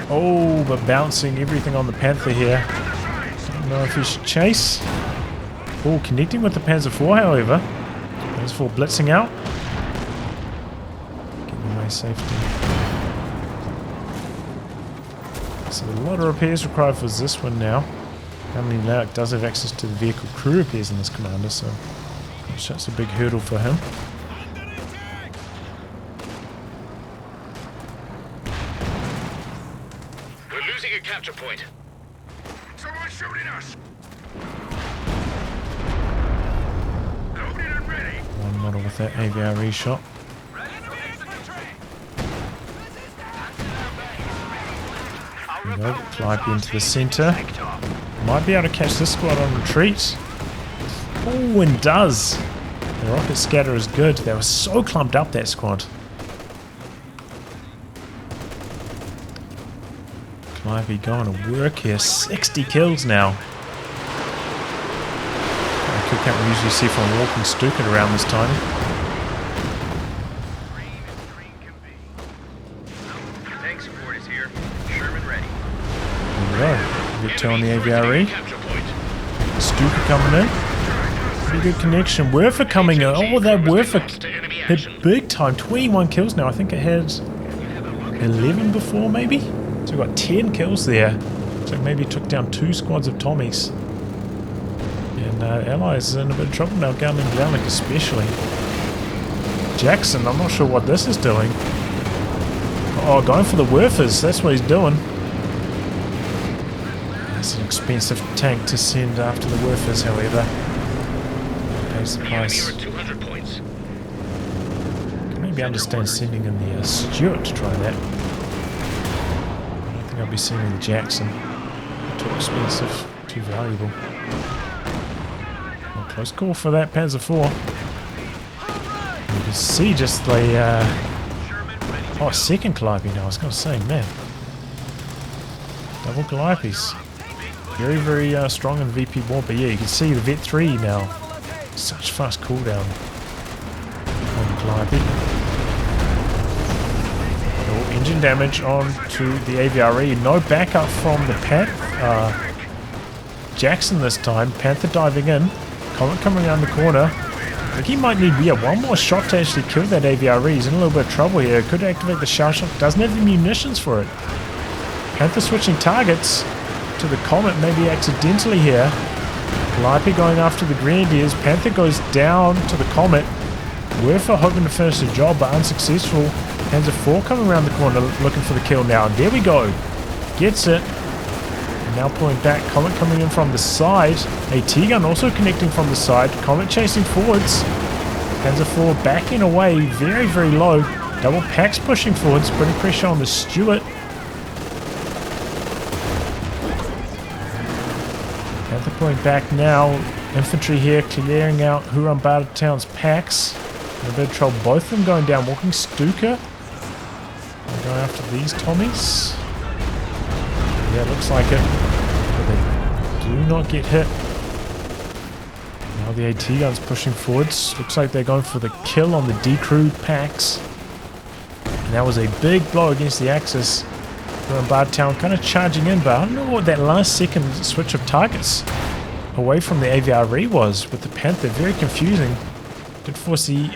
Oh, but bouncing everything on the Panther here. Don't know if he should chase. Oh, connecting with the Panzer IV, however. Panzer IV blitzing out. Getting away safety. So a lot of repairs required for this one now. Gardening lelic does have access to the vehicle crew repairs in this commander, so that's a big hurdle for him.
We're losing a capture point.
Someone's shooting us!
One model with that AVRE shot. There we go. Calliope into the centre. Might be able to catch this squad on retreat. Oh, and does. The rocket scatter is good. They were so clumped up, that squad. Calliope going to work here. 60 kills now. Kill count we usually see from Walking Stuka around this time.
Tank support is here. Sherman ready.
There we go. Victor on the AVRE. Stuka coming in. Pretty good connection. Werfer coming in. Oh, that Werfer hit big time. 21 kills now. I think it had 11 before, maybe? So we got 10 kills there. So maybe took down 2 squads of Tommies. And Allies is in a bit of trouble now, Gardening lelic especially. Jackson, I'm not sure what this is doing. Oh, going for the Werfers, that's what he's doing. That's an expensive tank to send after the Werfers, however. Pays the price. Can maybe understand sending in the Stuart to try that. I don't think I'll be sending the Jackson. Too expensive, too valuable. Close call for that Panzer IV. You can see just the oh, second Calliope now. I was going to say, man, double Calliopes, very strong in VP war. But yeah, you can see the Vet 3 now. Such fast cooldown on the Calliope. Oh, engine damage onto the AVRE. No backup from the Jackson this time. Panther diving in. Comet coming around the corner. I think he might need one more shot to actually kill that AVRE. He's in a little bit of trouble here. Could activate the shell shock. Doesn't have the munitions for it. Panther switching targets to the Comet, maybe accidentally here. Calliope going after the Grenadiers. Panther goes down to the Comet. Werfer hoping to finish the job, but unsuccessful. Panzer IV coming around the corner looking for the kill now. And there we go. Gets it. Now pulling back, Comet coming in from the side. AT gun also connecting from the side. Comet chasing forwards. Panzer IV backing away very low. Double packs pushing forwards, putting pressure on the Stuart. Panther pulling back now. Infantry here clearing out whorunbartertown's packs. In a bit of trouble, both of them going down. Walking Stuka. Going after these Tommies. Yeah, looks like it. But they do not get hit. Now the AT gun's pushing forwards. Looks like they're going for the kill on the decrewed packs. And that was a big blow against the Axis. Whorunbartertown kind of charging in, but I don't know what that last second switch of targets away from the AVRE was with the Panther. Very confusing. Did force the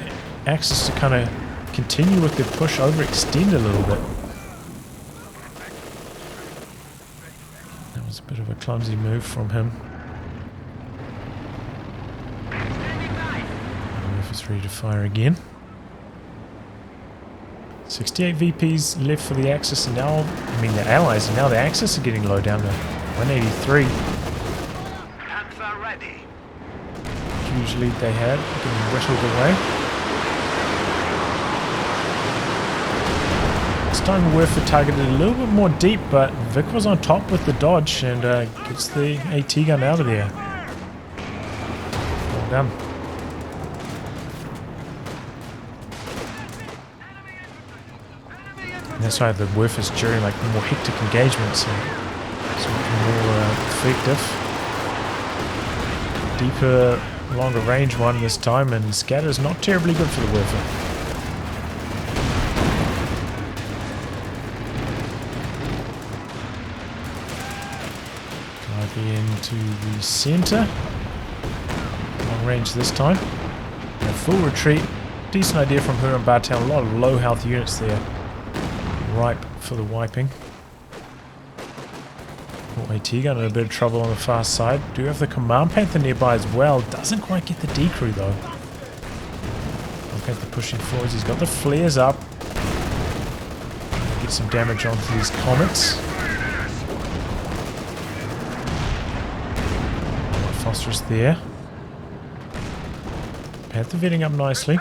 Axis to kind of continue with their push, overextend a little bit. That was a bit of a clumsy move from him. It's ready to fire again. 68 VPs left for the Axis, and now, I mean the Allies, and now the Axis are getting low down to 183.
Panther ready.
Huge lead they had, getting whittled away. This time Werfer targeted a little bit more deep, but Vic was on top with the dodge and gets the AT gun out of there. Well done. And that's why the Werfer's during like more hectic engagements and it's more effective. Deeper, longer range one this time, and scatter's not terribly good for the Werfer. Calliope into the center. Long range this time. And full retreat. Decent idea from whorunbartertown. A lot of low health units there. Ripe for the wiping. AT gun in a bit of trouble on the far side. Do have the Command Panther nearby as well. Doesn't quite get the decrew though. Command Panther pushing forwards. He's got the flares up. Get some damage onto these comets. Phosphorus there. Panther vetting up nicely.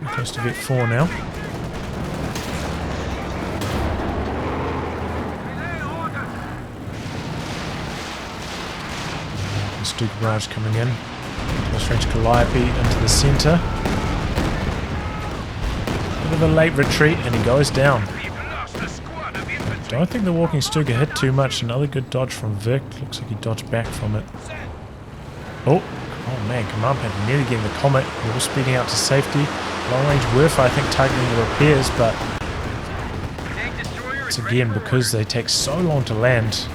Close to vet 4 now. Stuka barrage coming in. Close range Calliope into the center. Bit of a late retreat and he goes down. I don't think the walking Stuka hit too much. Another good dodge from Vic. Looks like he dodged back from it. Oh man, Command Panther nearly getting the Comet. We're all speeding out to safety. Long range Werfer, I think, targeting the repairs, but it's again because they take so long to land.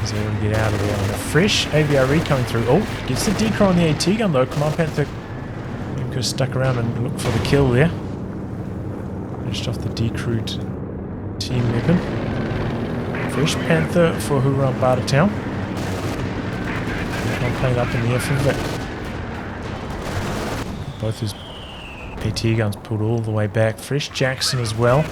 They want to get out of there. And a fresh AVRE coming through. Oh, gets the decro on the AT gun though. Command Panther could have stuck around and looked for the kill there. Finished off the decrewed team weapon. Fresh Panther for whorunbartertown. One playing up in the air for Vic. Both his AT guns pulled all the way back. Fresh Jackson as well.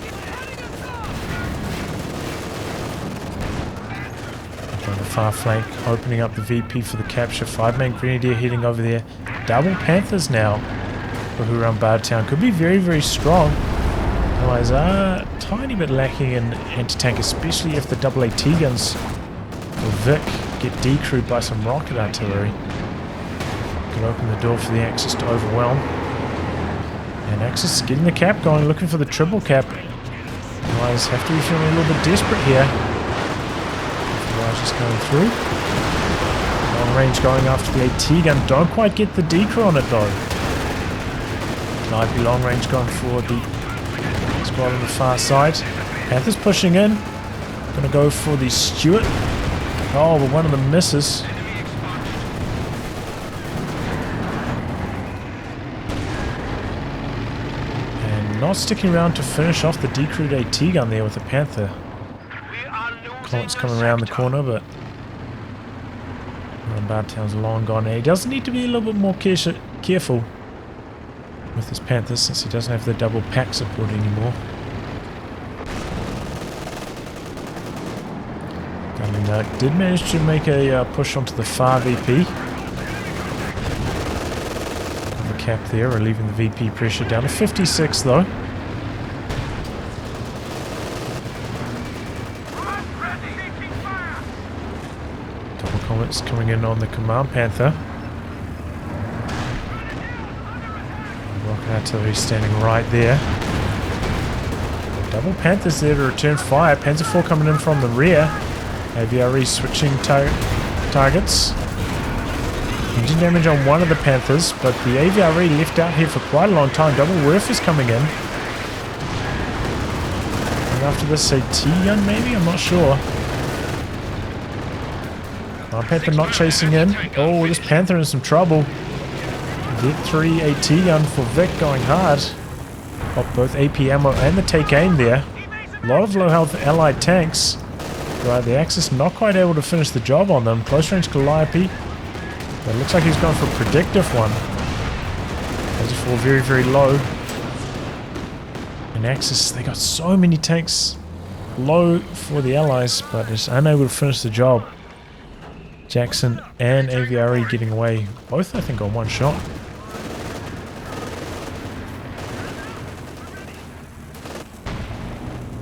Far flank, opening up the VP for the capture. 5-man Grenadier heading over there. Double Panthers now for whorunbartertown. Could be very, very strong. Allies are a tiny bit lacking in anti-tank, especially if the double AT guns for Vic get decrewed by some rocket artillery. Could open the door for the Axis to overwhelm. And Axis getting the cap going, looking for the triple cap. Allies have to be feeling a little bit desperate here. Just going through. Long range going after the AT gun. Don't quite get the decro on it though. Calliope long range going for the squad on the far side. Panthers pushing in. Gonna go for the Stuart. Oh, but one of them misses. And not sticking around to finish off the decrewed AT gun there with the Panther. It's coming around the corner, but whorunbartertown's long gone. He does need to be a little bit more careful with his Panthers since he doesn't have the double pack support anymore. Gunning did manage to make a push onto the far VP. The cap there, relieving the VP pressure down to 56 though. Coming in on the Command Panther. Rocket artillery standing right there. Double Panthers there to return fire. Panzer IV coming in from the rear. AVRE switching targets. Engine damage on one of the Panthers, but the AVRE left out here for quite a long time. Double Werfer's coming in. And after this, AT gun maybe? I'm not sure. Panther not chasing in. Oh, this Panther in some trouble. Vet 3 AT gun for Vic going hard. Got both AP ammo and the take aim there. A lot of low health allied tanks. Right, the Axis not quite able to finish the job on them. Close range Calliope. But it looks like he's going for a predictive one. Those are fall very, very low. And Axis, they got so many tanks low for the allies, but it's unable to finish the job. Jackson and AVRE getting away. Both, I think, on one shot.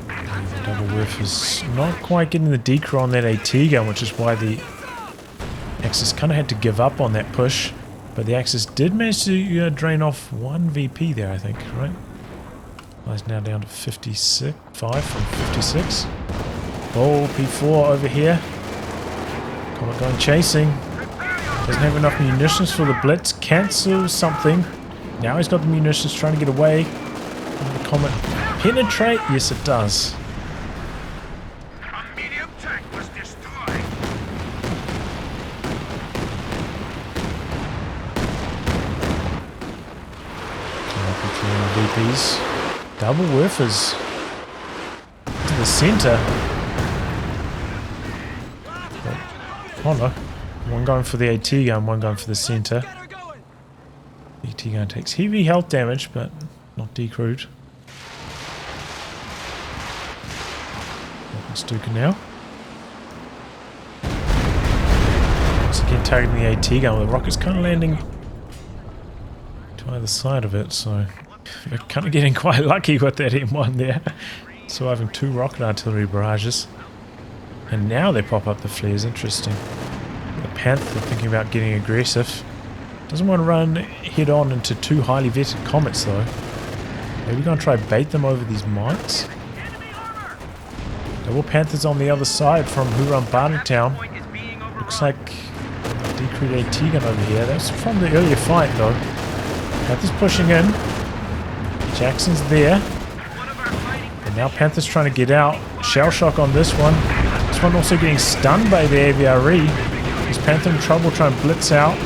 The double whiff is not quite getting the decro on that AT gun, which is why the Axis kind of had to give up on that push. But the Axis did manage to drain off one VP there, I think, right? He's now down to 56, 5 from 56. Oh, P4 over here. Comet going chasing. Doesn't have enough munitions for the blitz. Cancel something. Now he's got the munitions trying to get away. Will the Comet penetrate? Yes, it does.
A medium tank was destroyed.
VPs. Double whiffers to the center. Oh no. One going for the AT gun, one going for the center. AT gun takes heavy health damage, but not decrewed. Stuka now. Once again targeting the AT gun, the rocket's kind of landing to either side of it, so we're kind of getting quite lucky with that M1 there. Surviving 2 rocket artillery barrages. And now they pop up the flares, interesting. The Panther thinking about getting aggressive. Doesn't want to run head on into 2 highly vetted comets though. Maybe gonna try bait them over these mines. Double Panthers on the other side from whorunbartertown. Looks like a decrewed AT gun over here. That's from the earlier fight though. Panthers pushing in. Jackson's there. And now Panther's trying to get out. Shell shock on this one. This one also getting stunned by the AVRE. Is Panther in trouble trying to blitz out?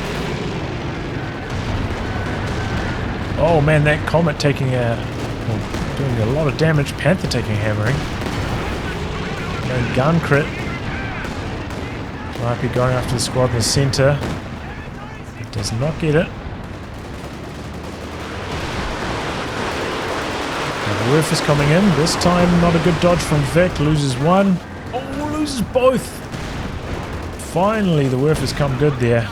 Oh man, that Comet taking doing a lot of damage. Panther taking a hammering. No gun crit. Might be going after the squad in the center. It does not get it. The Whiff is coming in. This time, not a good dodge from Vic. Loses one. Oh, loses both. Finally, the Whiff has come good there.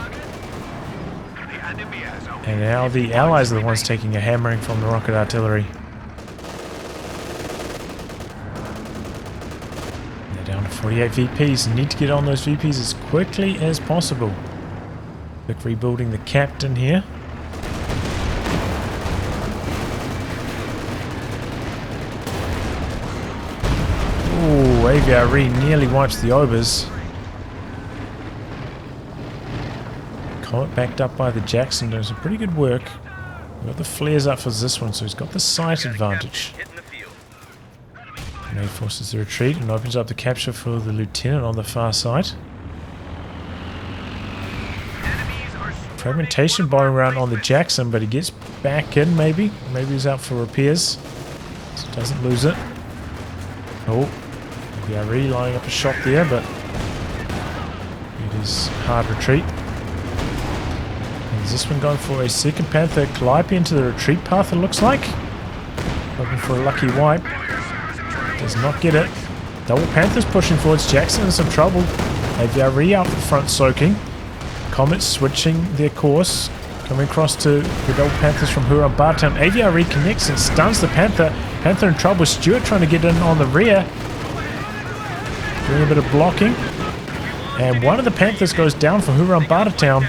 And now the allies are the ones taking a hammering from the rocket artillery. They're down to 48 VPs. Need to get on those VPs as quickly as possible. Vic rebuilding the captain here. Ooh, AVRE nearly wipes the Obers. Comet backed up by the Jackson doing some pretty good work. We've got the flares up for this one, so he's got the sight advantage. And he forces the retreat and opens up the capture for the lieutenant on the far side. Fragmentation bombing around on the Jackson, but he gets back in maybe. Maybe he's out for repairs. So doesn't lose it. Oh. Yeah, really lining up a shot there, but it is hard retreat. And is this one going for a second Panther? Calliope into the retreat path, it looks like. Hoping for a lucky wipe. Does not get it. Double Panthers pushing forwards. Jackson in some trouble. AVRE out in front soaking. Comets switching their course. Coming across to the Double Panthers from whorunbartertown. AVRE connects and stuns the Panther. Panther in trouble. Stewart trying to get in on the rear. Doing a bit of blocking. And one of the Panthers goes down for whorunbartertown.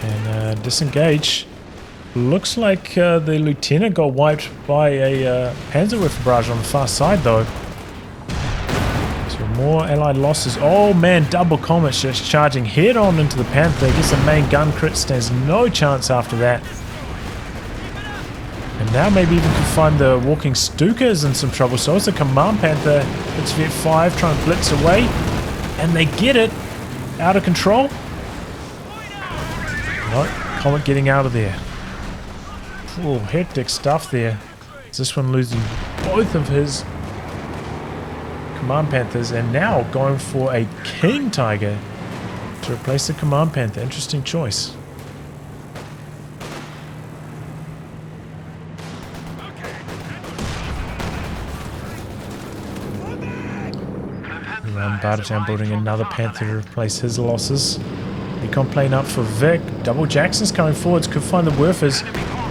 And disengage. Looks like the lieutenant got wiped by a Panzerwerfer barrage on the far side though. So more allied losses. Oh man, double Comet just charging head on into the Panther. Gets the main gun crit, stands no chance after that. And now maybe even can find the walking Stukas in some trouble. So it's a Command Panther. It's Vet 5 trying to blitz away. And they get it. Out of control. No, Comet getting out of there. Oh, hectic stuff there. This one losing both of his Command Panthers and now going for a King Tiger to replace the Command Panther. Interesting choice. Bartertown building another Panther to replace his losses. Recon plane up for Vic. Double Jackson's coming forwards. Could find the Werfers.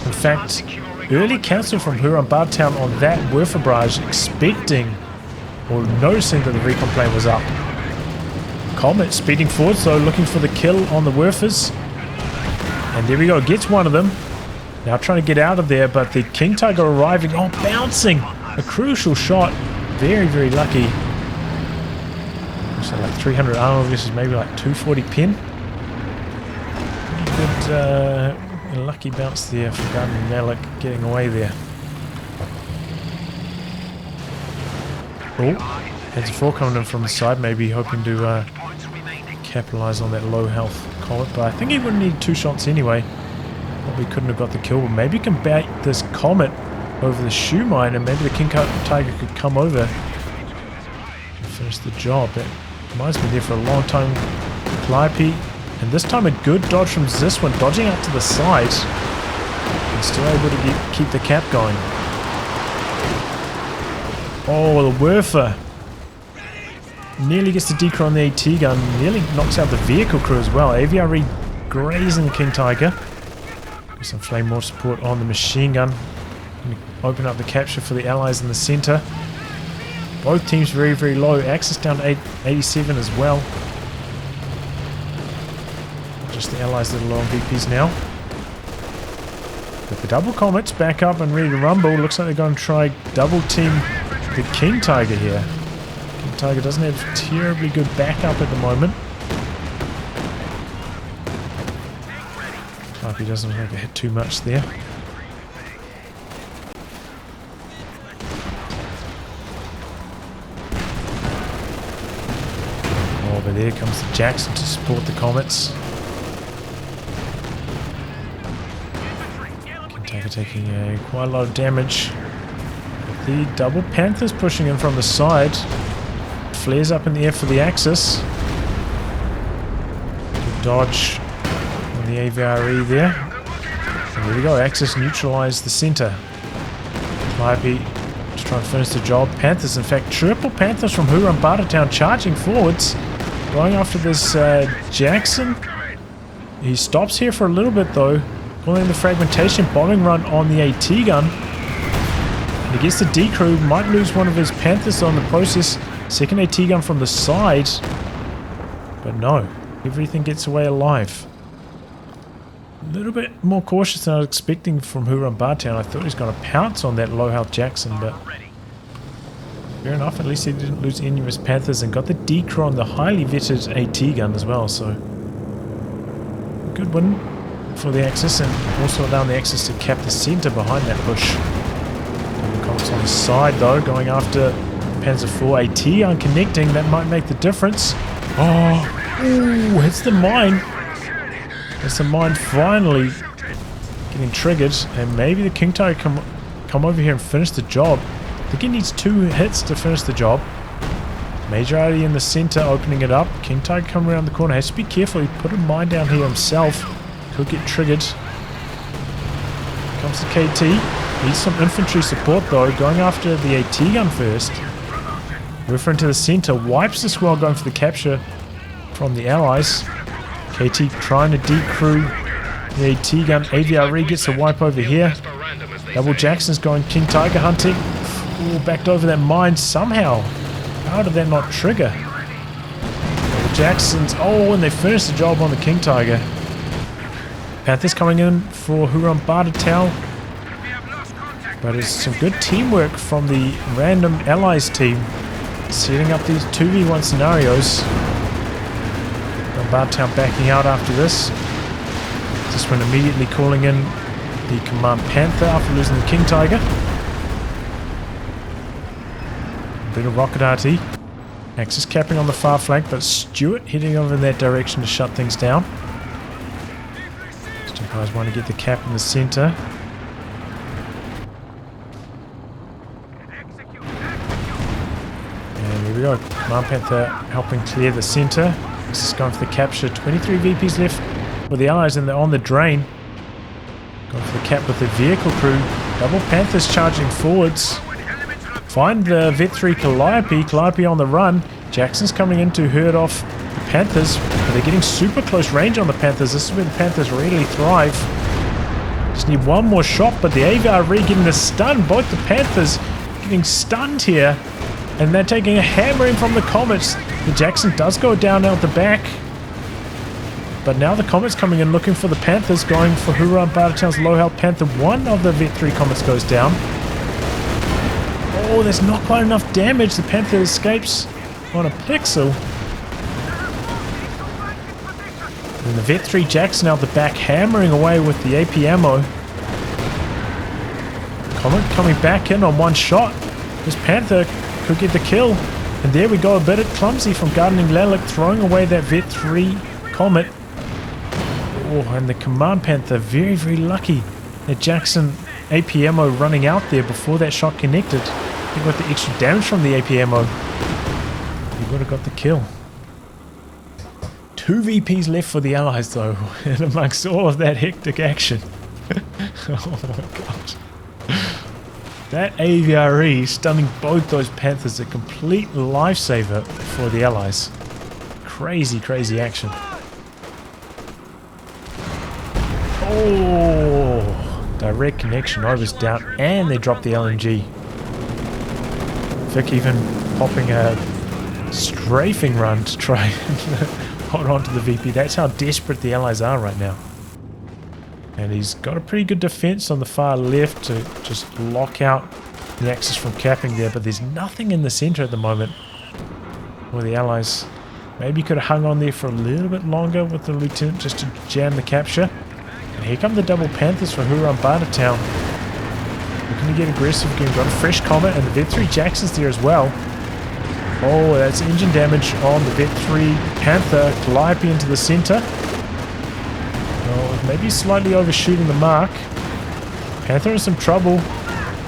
In fact, early cancel from Whorunbartertown on that Werfer barrage, expecting or noticing that the recon plane was up. Comet speeding forward, so looking for the kill on the Werfers. And there we go. Gets one of them. Now trying to get out of there, but the King Tiger arriving. Oh, bouncing. A crucial shot. Very, very lucky. So like 300 armor versus maybe like 240 pin. Pretty good lucky bounce there for Gunn and Lelic getting away there. Oh, heads a 4 coming in from the side, maybe hoping to capitalize on that low health Comet, but I think he would need 2 shots anyway. Probably couldn't have got the kill, but maybe he can bait this Comet over the shoe mine and maybe the King Tiger could come over and finish the job. That mine's been there for a long time. Calliope, and this time a good dodge from Zyswen, dodging out to the side and still able to keep the cap going. Oh, the Werfer nearly gets the decro on the AT gun, nearly knocks out the vehicle crew as well. AVRE grazing the King Tiger. Some flame more support on the machine gun. Open up the capture for the allies in the center. Both teams very, very low. Axis down to 87 as well. Just the allies that are low on VPs now. But the double Comets back up and ready to rumble. Looks like they're going to try double team the King Tiger here. King Tiger doesn't have terribly good backup at the moment. Calliope doesn't look like it hit too much there. Over there comes the Jackson to support the Comets. King Tiger taking quite a lot of damage. But the double Panthers pushing in from the side. Flares up in the air for the Axis. Good dodge on the AVRE there. And there we go, Axis neutralized the center. Calliope to try and finish the job. Panthers, in fact, triple Panthers from Whorunbartertown charging forwards. Going after this Jackson. He stops here for a little bit though. Calling the fragmentation bombing run on the AT gun. And he gets the decrew. Might lose one of his Panthers on the process. Second AT gun from the side. But no. Everything gets away alive. A little bit more cautious than I was expecting from Whorunbartertown. I thought he was going to pounce on that low health Jackson, but fair enough, at least he didn't lose any of his Panthers and got the decro on the highly vetted AT gun as well, so good win for the Axis and also allowing the Axis to cap the center behind that push. And the Comets on the side though, going after Panzer IV AT gun connecting, that might make the difference. Oh, ooh, hits the mine. It's the mine finally getting triggered and maybe the King Tiger come over here and finish the job. I think he needs 2 hits to finish the job. Majority in the center opening it up. King Tiger coming around the corner. Has to be careful. He put a mine down here himself. Could get triggered. Comes the KT. Needs some infantry support though. Going after the AT gun first. Refer into the center. Wipes the squad going for the capture from the allies. KT trying to decrew the AT gun. AVRE gets a wipe over here. Double Jackson's going King Tiger hunting. Ooh, backed over that mine somehow. How did that not trigger? Double Jackson's. Oh, and they finished the job on the King Tiger. Panthers coming in for Whorunbartertown. But it's some good teamwork from the random allies team. Setting up these 2v1 scenarios. Whorunbartertown backing out after this. This one immediately calling in the Command Panther after losing the King Tiger. A bit of rocket RT. Axis capping on the far flank, but Stuart heading over in that direction to shut things down. Still guys want to get the cap in the center. And here we go. Command Panther helping clear the center. This is going for the capture. 23 VPs left for the Allies, and they're on the drain. Going for the cap with the vehicle crew. Double Panthers charging forwards. Find the Vet 3 Calliope. Calliope on the run. Jackson's coming in to herd off the Panthers, but they're getting super close range on the Panthers. This is where the Panthers really thrive. Just need one more shot, but the AVRE getting the stun. Both the Panthers getting stunned here, and they're taking a hammering from the Comets. The Jackson does go down out the back, but now the Comets coming in looking for the Panthers, going for whorunbartertown's low health Panther. One of the Vet 3 Comets goes down. Oh, there's not quite enough damage. The Panther escapes on a pixel. And the Vet 3 Jackson out the back hammering away with the AP ammo. Comet coming back in on one shot. This Panther could get the kill. And there we go, a bit clumsy from Gardening Lelic, throwing away that Vet 3 Comet. Oh, and the Command Panther very, very lucky that Jackson AP ammo running out there before that shot connected. He got the extra damage from the AP ammo. He would have got the kill. 2 VPs left for the Allies though, and amongst all of that hectic action. Oh my god. That AVRE stunning both those Panthers, a complete lifesaver for the Allies. Crazy, crazy action. Oh, direct connection, Over's down, and they drop the LMG. Vic even popping a strafing run to try and hold on to the VP. That's how desperate the Allies are right now. And he's got a pretty good defense on the far left to just lock out the Axis from capping there, but there's nothing in the center at the moment where the Allies maybe could have hung on there for a little bit longer with the Lieutenant just to jam the capture. And here come the double Panthers for whorunbartertown. Looking to get aggressive again. Got a fresh Comet, and the Vet 3 Jackson's there as well. Oh, that's engine damage on the Vet 3 Panther. Calliope into the center. Oh, maybe slightly overshooting the mark. Panther in some trouble,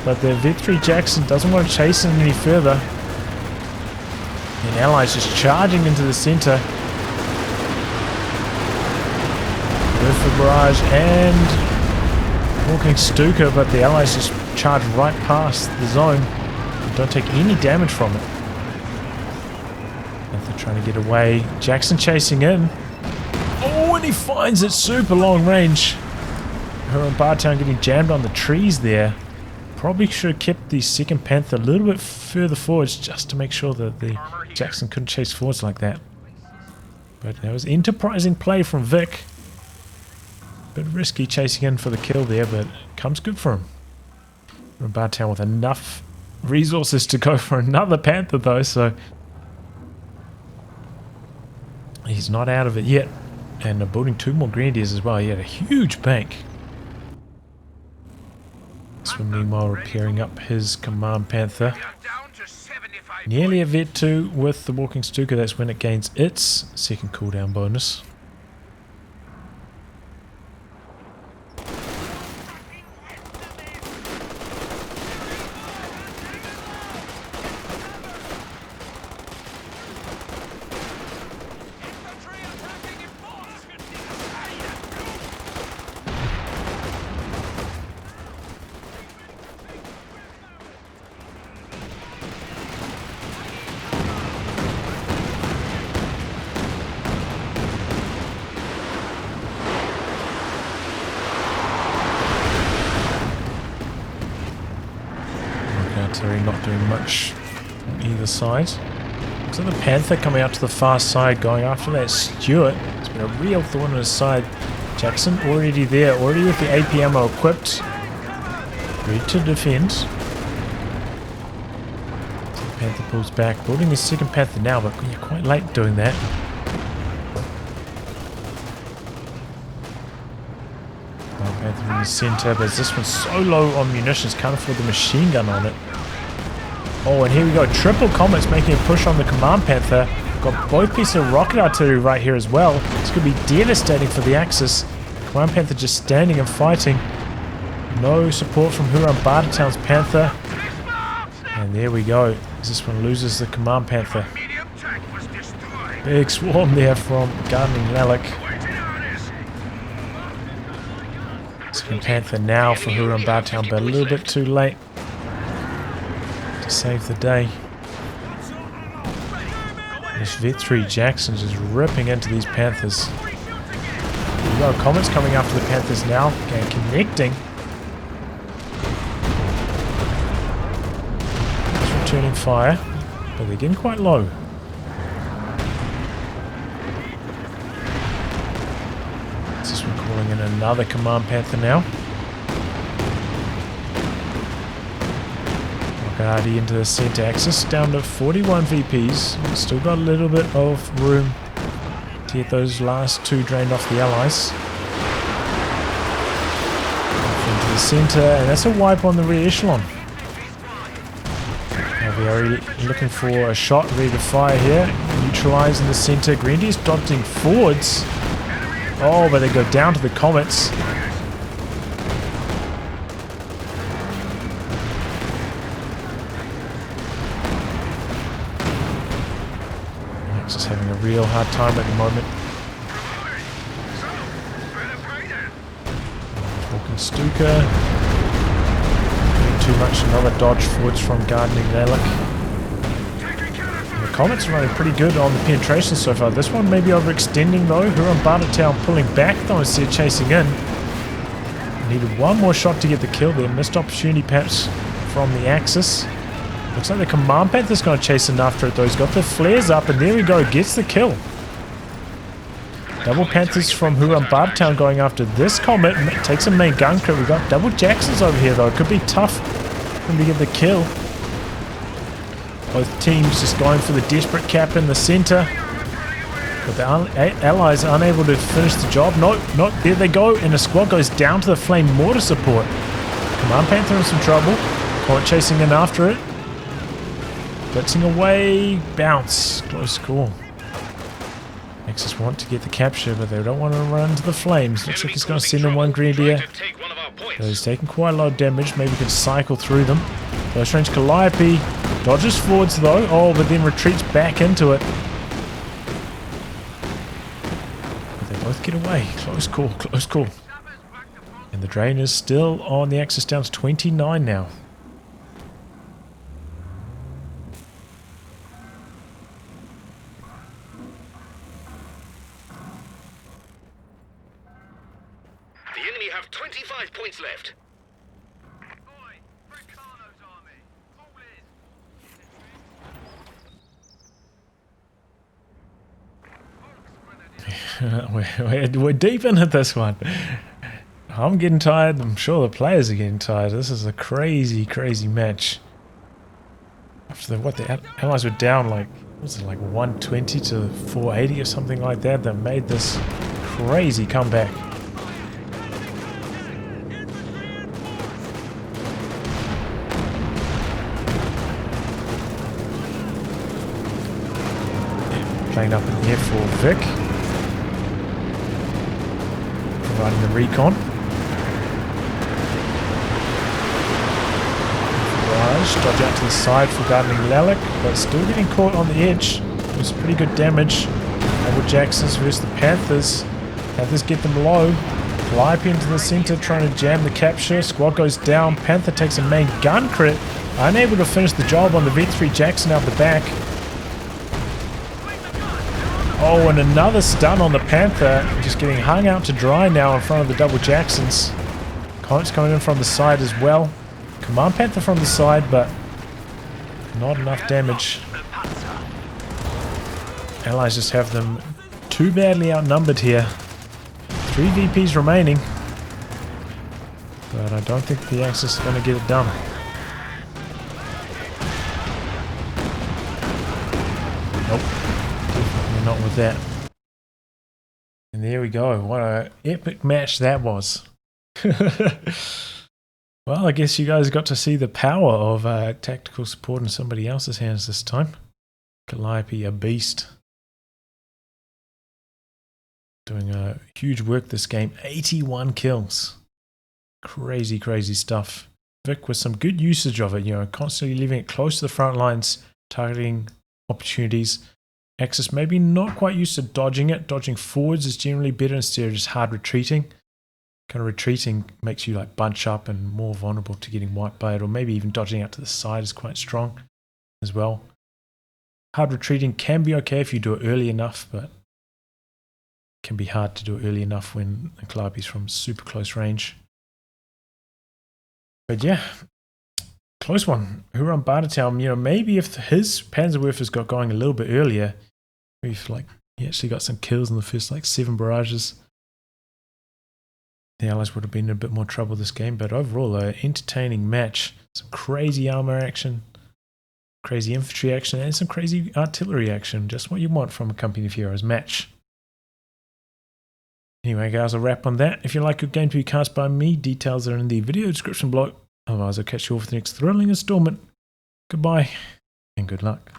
but the Vet 3 Jackson doesn't want to chase him any further. And Allies just charging into the center. Go for barrage and walking Stuka, but the Allies just charge right past the zone and don't take any damage from it. Panther trying to get away. Jackson chasing in. Oh, and he finds it super long range. whorunbartertown getting jammed on the trees there. Probably should have kept the second Panther a little bit further forwards just to make sure that the Jackson couldn't chase forwards like that. But that was enterprising play from Vic. Bit risky chasing in for the kill there, but comes good for him. whorunbartertown with enough resources to go for another Panther though, so he's not out of it yet. And they're building 2 more Grenadiers as well. He had a huge bank. Zyswen meanwhile repairing up his Command Panther. Nearly a Vet 2 with the Walking Stuka. That's when it gains its second cooldown bonus. Not doing much on either side. So the Panther coming out to the far side, going after that Stuart. It's been a real thorn on his side. Jackson already there, already with the AP ammo equipped, ready to defend. So the Panther pulls back, building his second Panther now, but you're quite late doing that. Panther in the center, but this one's so low on munitions, can't afford the machine gun on it. Oh, and here we go. Triple Comets making a push on the Command Panther. Got both pieces of rocket artillery right here as well. This could be devastating for the Axis. Command Panther just standing and fighting. No support from whorunbartertown's Panther. And there we go. This one loses the Command Panther. Big swarm there from Gardening Lelic. Second Panther now for whorunbartertown, but a little bit too late to save the day. This Infantry Jackson just ripping into these Panthers. We've got Comets coming after the Panthers now. Okay, connecting. Just returning fire, but they're getting quite low. This one calling in another Command Panther now. Rocket into the center axis, down to 41 VPs. Still got a little bit of room to get those last two drained off the allies. Into the center, and that's a wipe on the rear echelon. We're already looking for a shot ready to fire here. Neutralizing the center. Grenadiers dodging forwards. Oh, but they go down to the Comets. Just having a real hard time at the moment. Walking Stuka. Doing too much. Another dodge forwards from Gardening Lelic. And the Comets are running pretty good on the penetration so far. This one maybe overextending though. whorunbartertown pulling back though instead of chasing in. Needed one more shot to get the kill there. Missed opportunity perhaps from the Axis. Looks like the Command Panther's going to chase in after it though. He's got the flares up and there we go. Gets the kill. Double Panthers from whorunbartertown going after this Comet. Takes a main gun crit. We've got double Jacksons over here though. It could be tough for him to get the kill. Both teams just going for the desperate cap in the center. But the allies are unable to finish the job. No, there they go. And the squad goes down to the flame mortar support. Command Panther in some trouble. Comet chasing in after it. Blitzing away. Bounce. Close call. Axis want to get the capture, but they don't want to run into the flames. Looks like he's going to send in one Grenadier. So he's taking quite a lot of damage. Maybe he can cycle through them. Close range Calliope. Dodges forwards though. Oh, but then retreats back into it. But they both get away. Close call. Close call. And the drain is still on the Axis down to 29 now.
The enemy have 25 points left.
We're deep into this one. I'm getting tired. I'm sure the players are getting tired. This is a crazy, crazy match. After the Allies were down like, what was it, like 120 to 480 or something like that. That made this crazy comeback. Playing up in the air for Vic. Providing the recon. Barrage, dodge out to the side for Gardening Lelic, but still getting caught on the edge. It was pretty good damage. Double Jacksons versus the Panthers. Panthers get them low. Calliope into the center, trying to jam the capture. Squad goes down. Panther takes a main gun crit. Unable to finish the job on the V3 Jackson out the back. Oh, and another stun on the Panther. Just getting hung out to dry now in front of the double Jacksons. Comets coming in from the side as well. Command Panther from the side, but not enough damage. Allies just have them too badly outnumbered here. 3 VPs remaining. But I don't think the Axis is going to get it done. Nope. Definitely not with that. And there we go. What an epic match that was. Well, I guess you guys got to see the power of tactical support in somebody else's hands this time. Calliope, a beast. Doing huge work this game. 81 kills. Crazy, crazy stuff. Vic with some good usage of it, you know, constantly leaving it close to the front lines, targeting opportunities. Axis maybe not quite used to dodging it. Dodging forwards is generally better instead of just hard retreating. Kind of retreating makes you like bunch up and more vulnerable to getting wiped by it, or maybe even dodging out to the side is quite strong as well. Hard retreating can be okay if you do it early enough, but it can be hard to do it early enough when the Calliope's from super close range. But yeah, close one. whorunbartertown, you know, maybe if his Panzerwerfers got going a little bit earlier, maybe if like he actually got some kills in the first like 7 barrages, the Allies would have been in a bit more trouble this game. But overall, an entertaining match. Some crazy armor action, crazy infantry action, and some crazy artillery action. Just what you want from a Company of Heroes match. Anyway, guys, I'll wrap on that. If you like your game to be cast by me, details are in the video description below. Otherwise, I'll catch you all for the next thrilling installment. Goodbye, and good luck.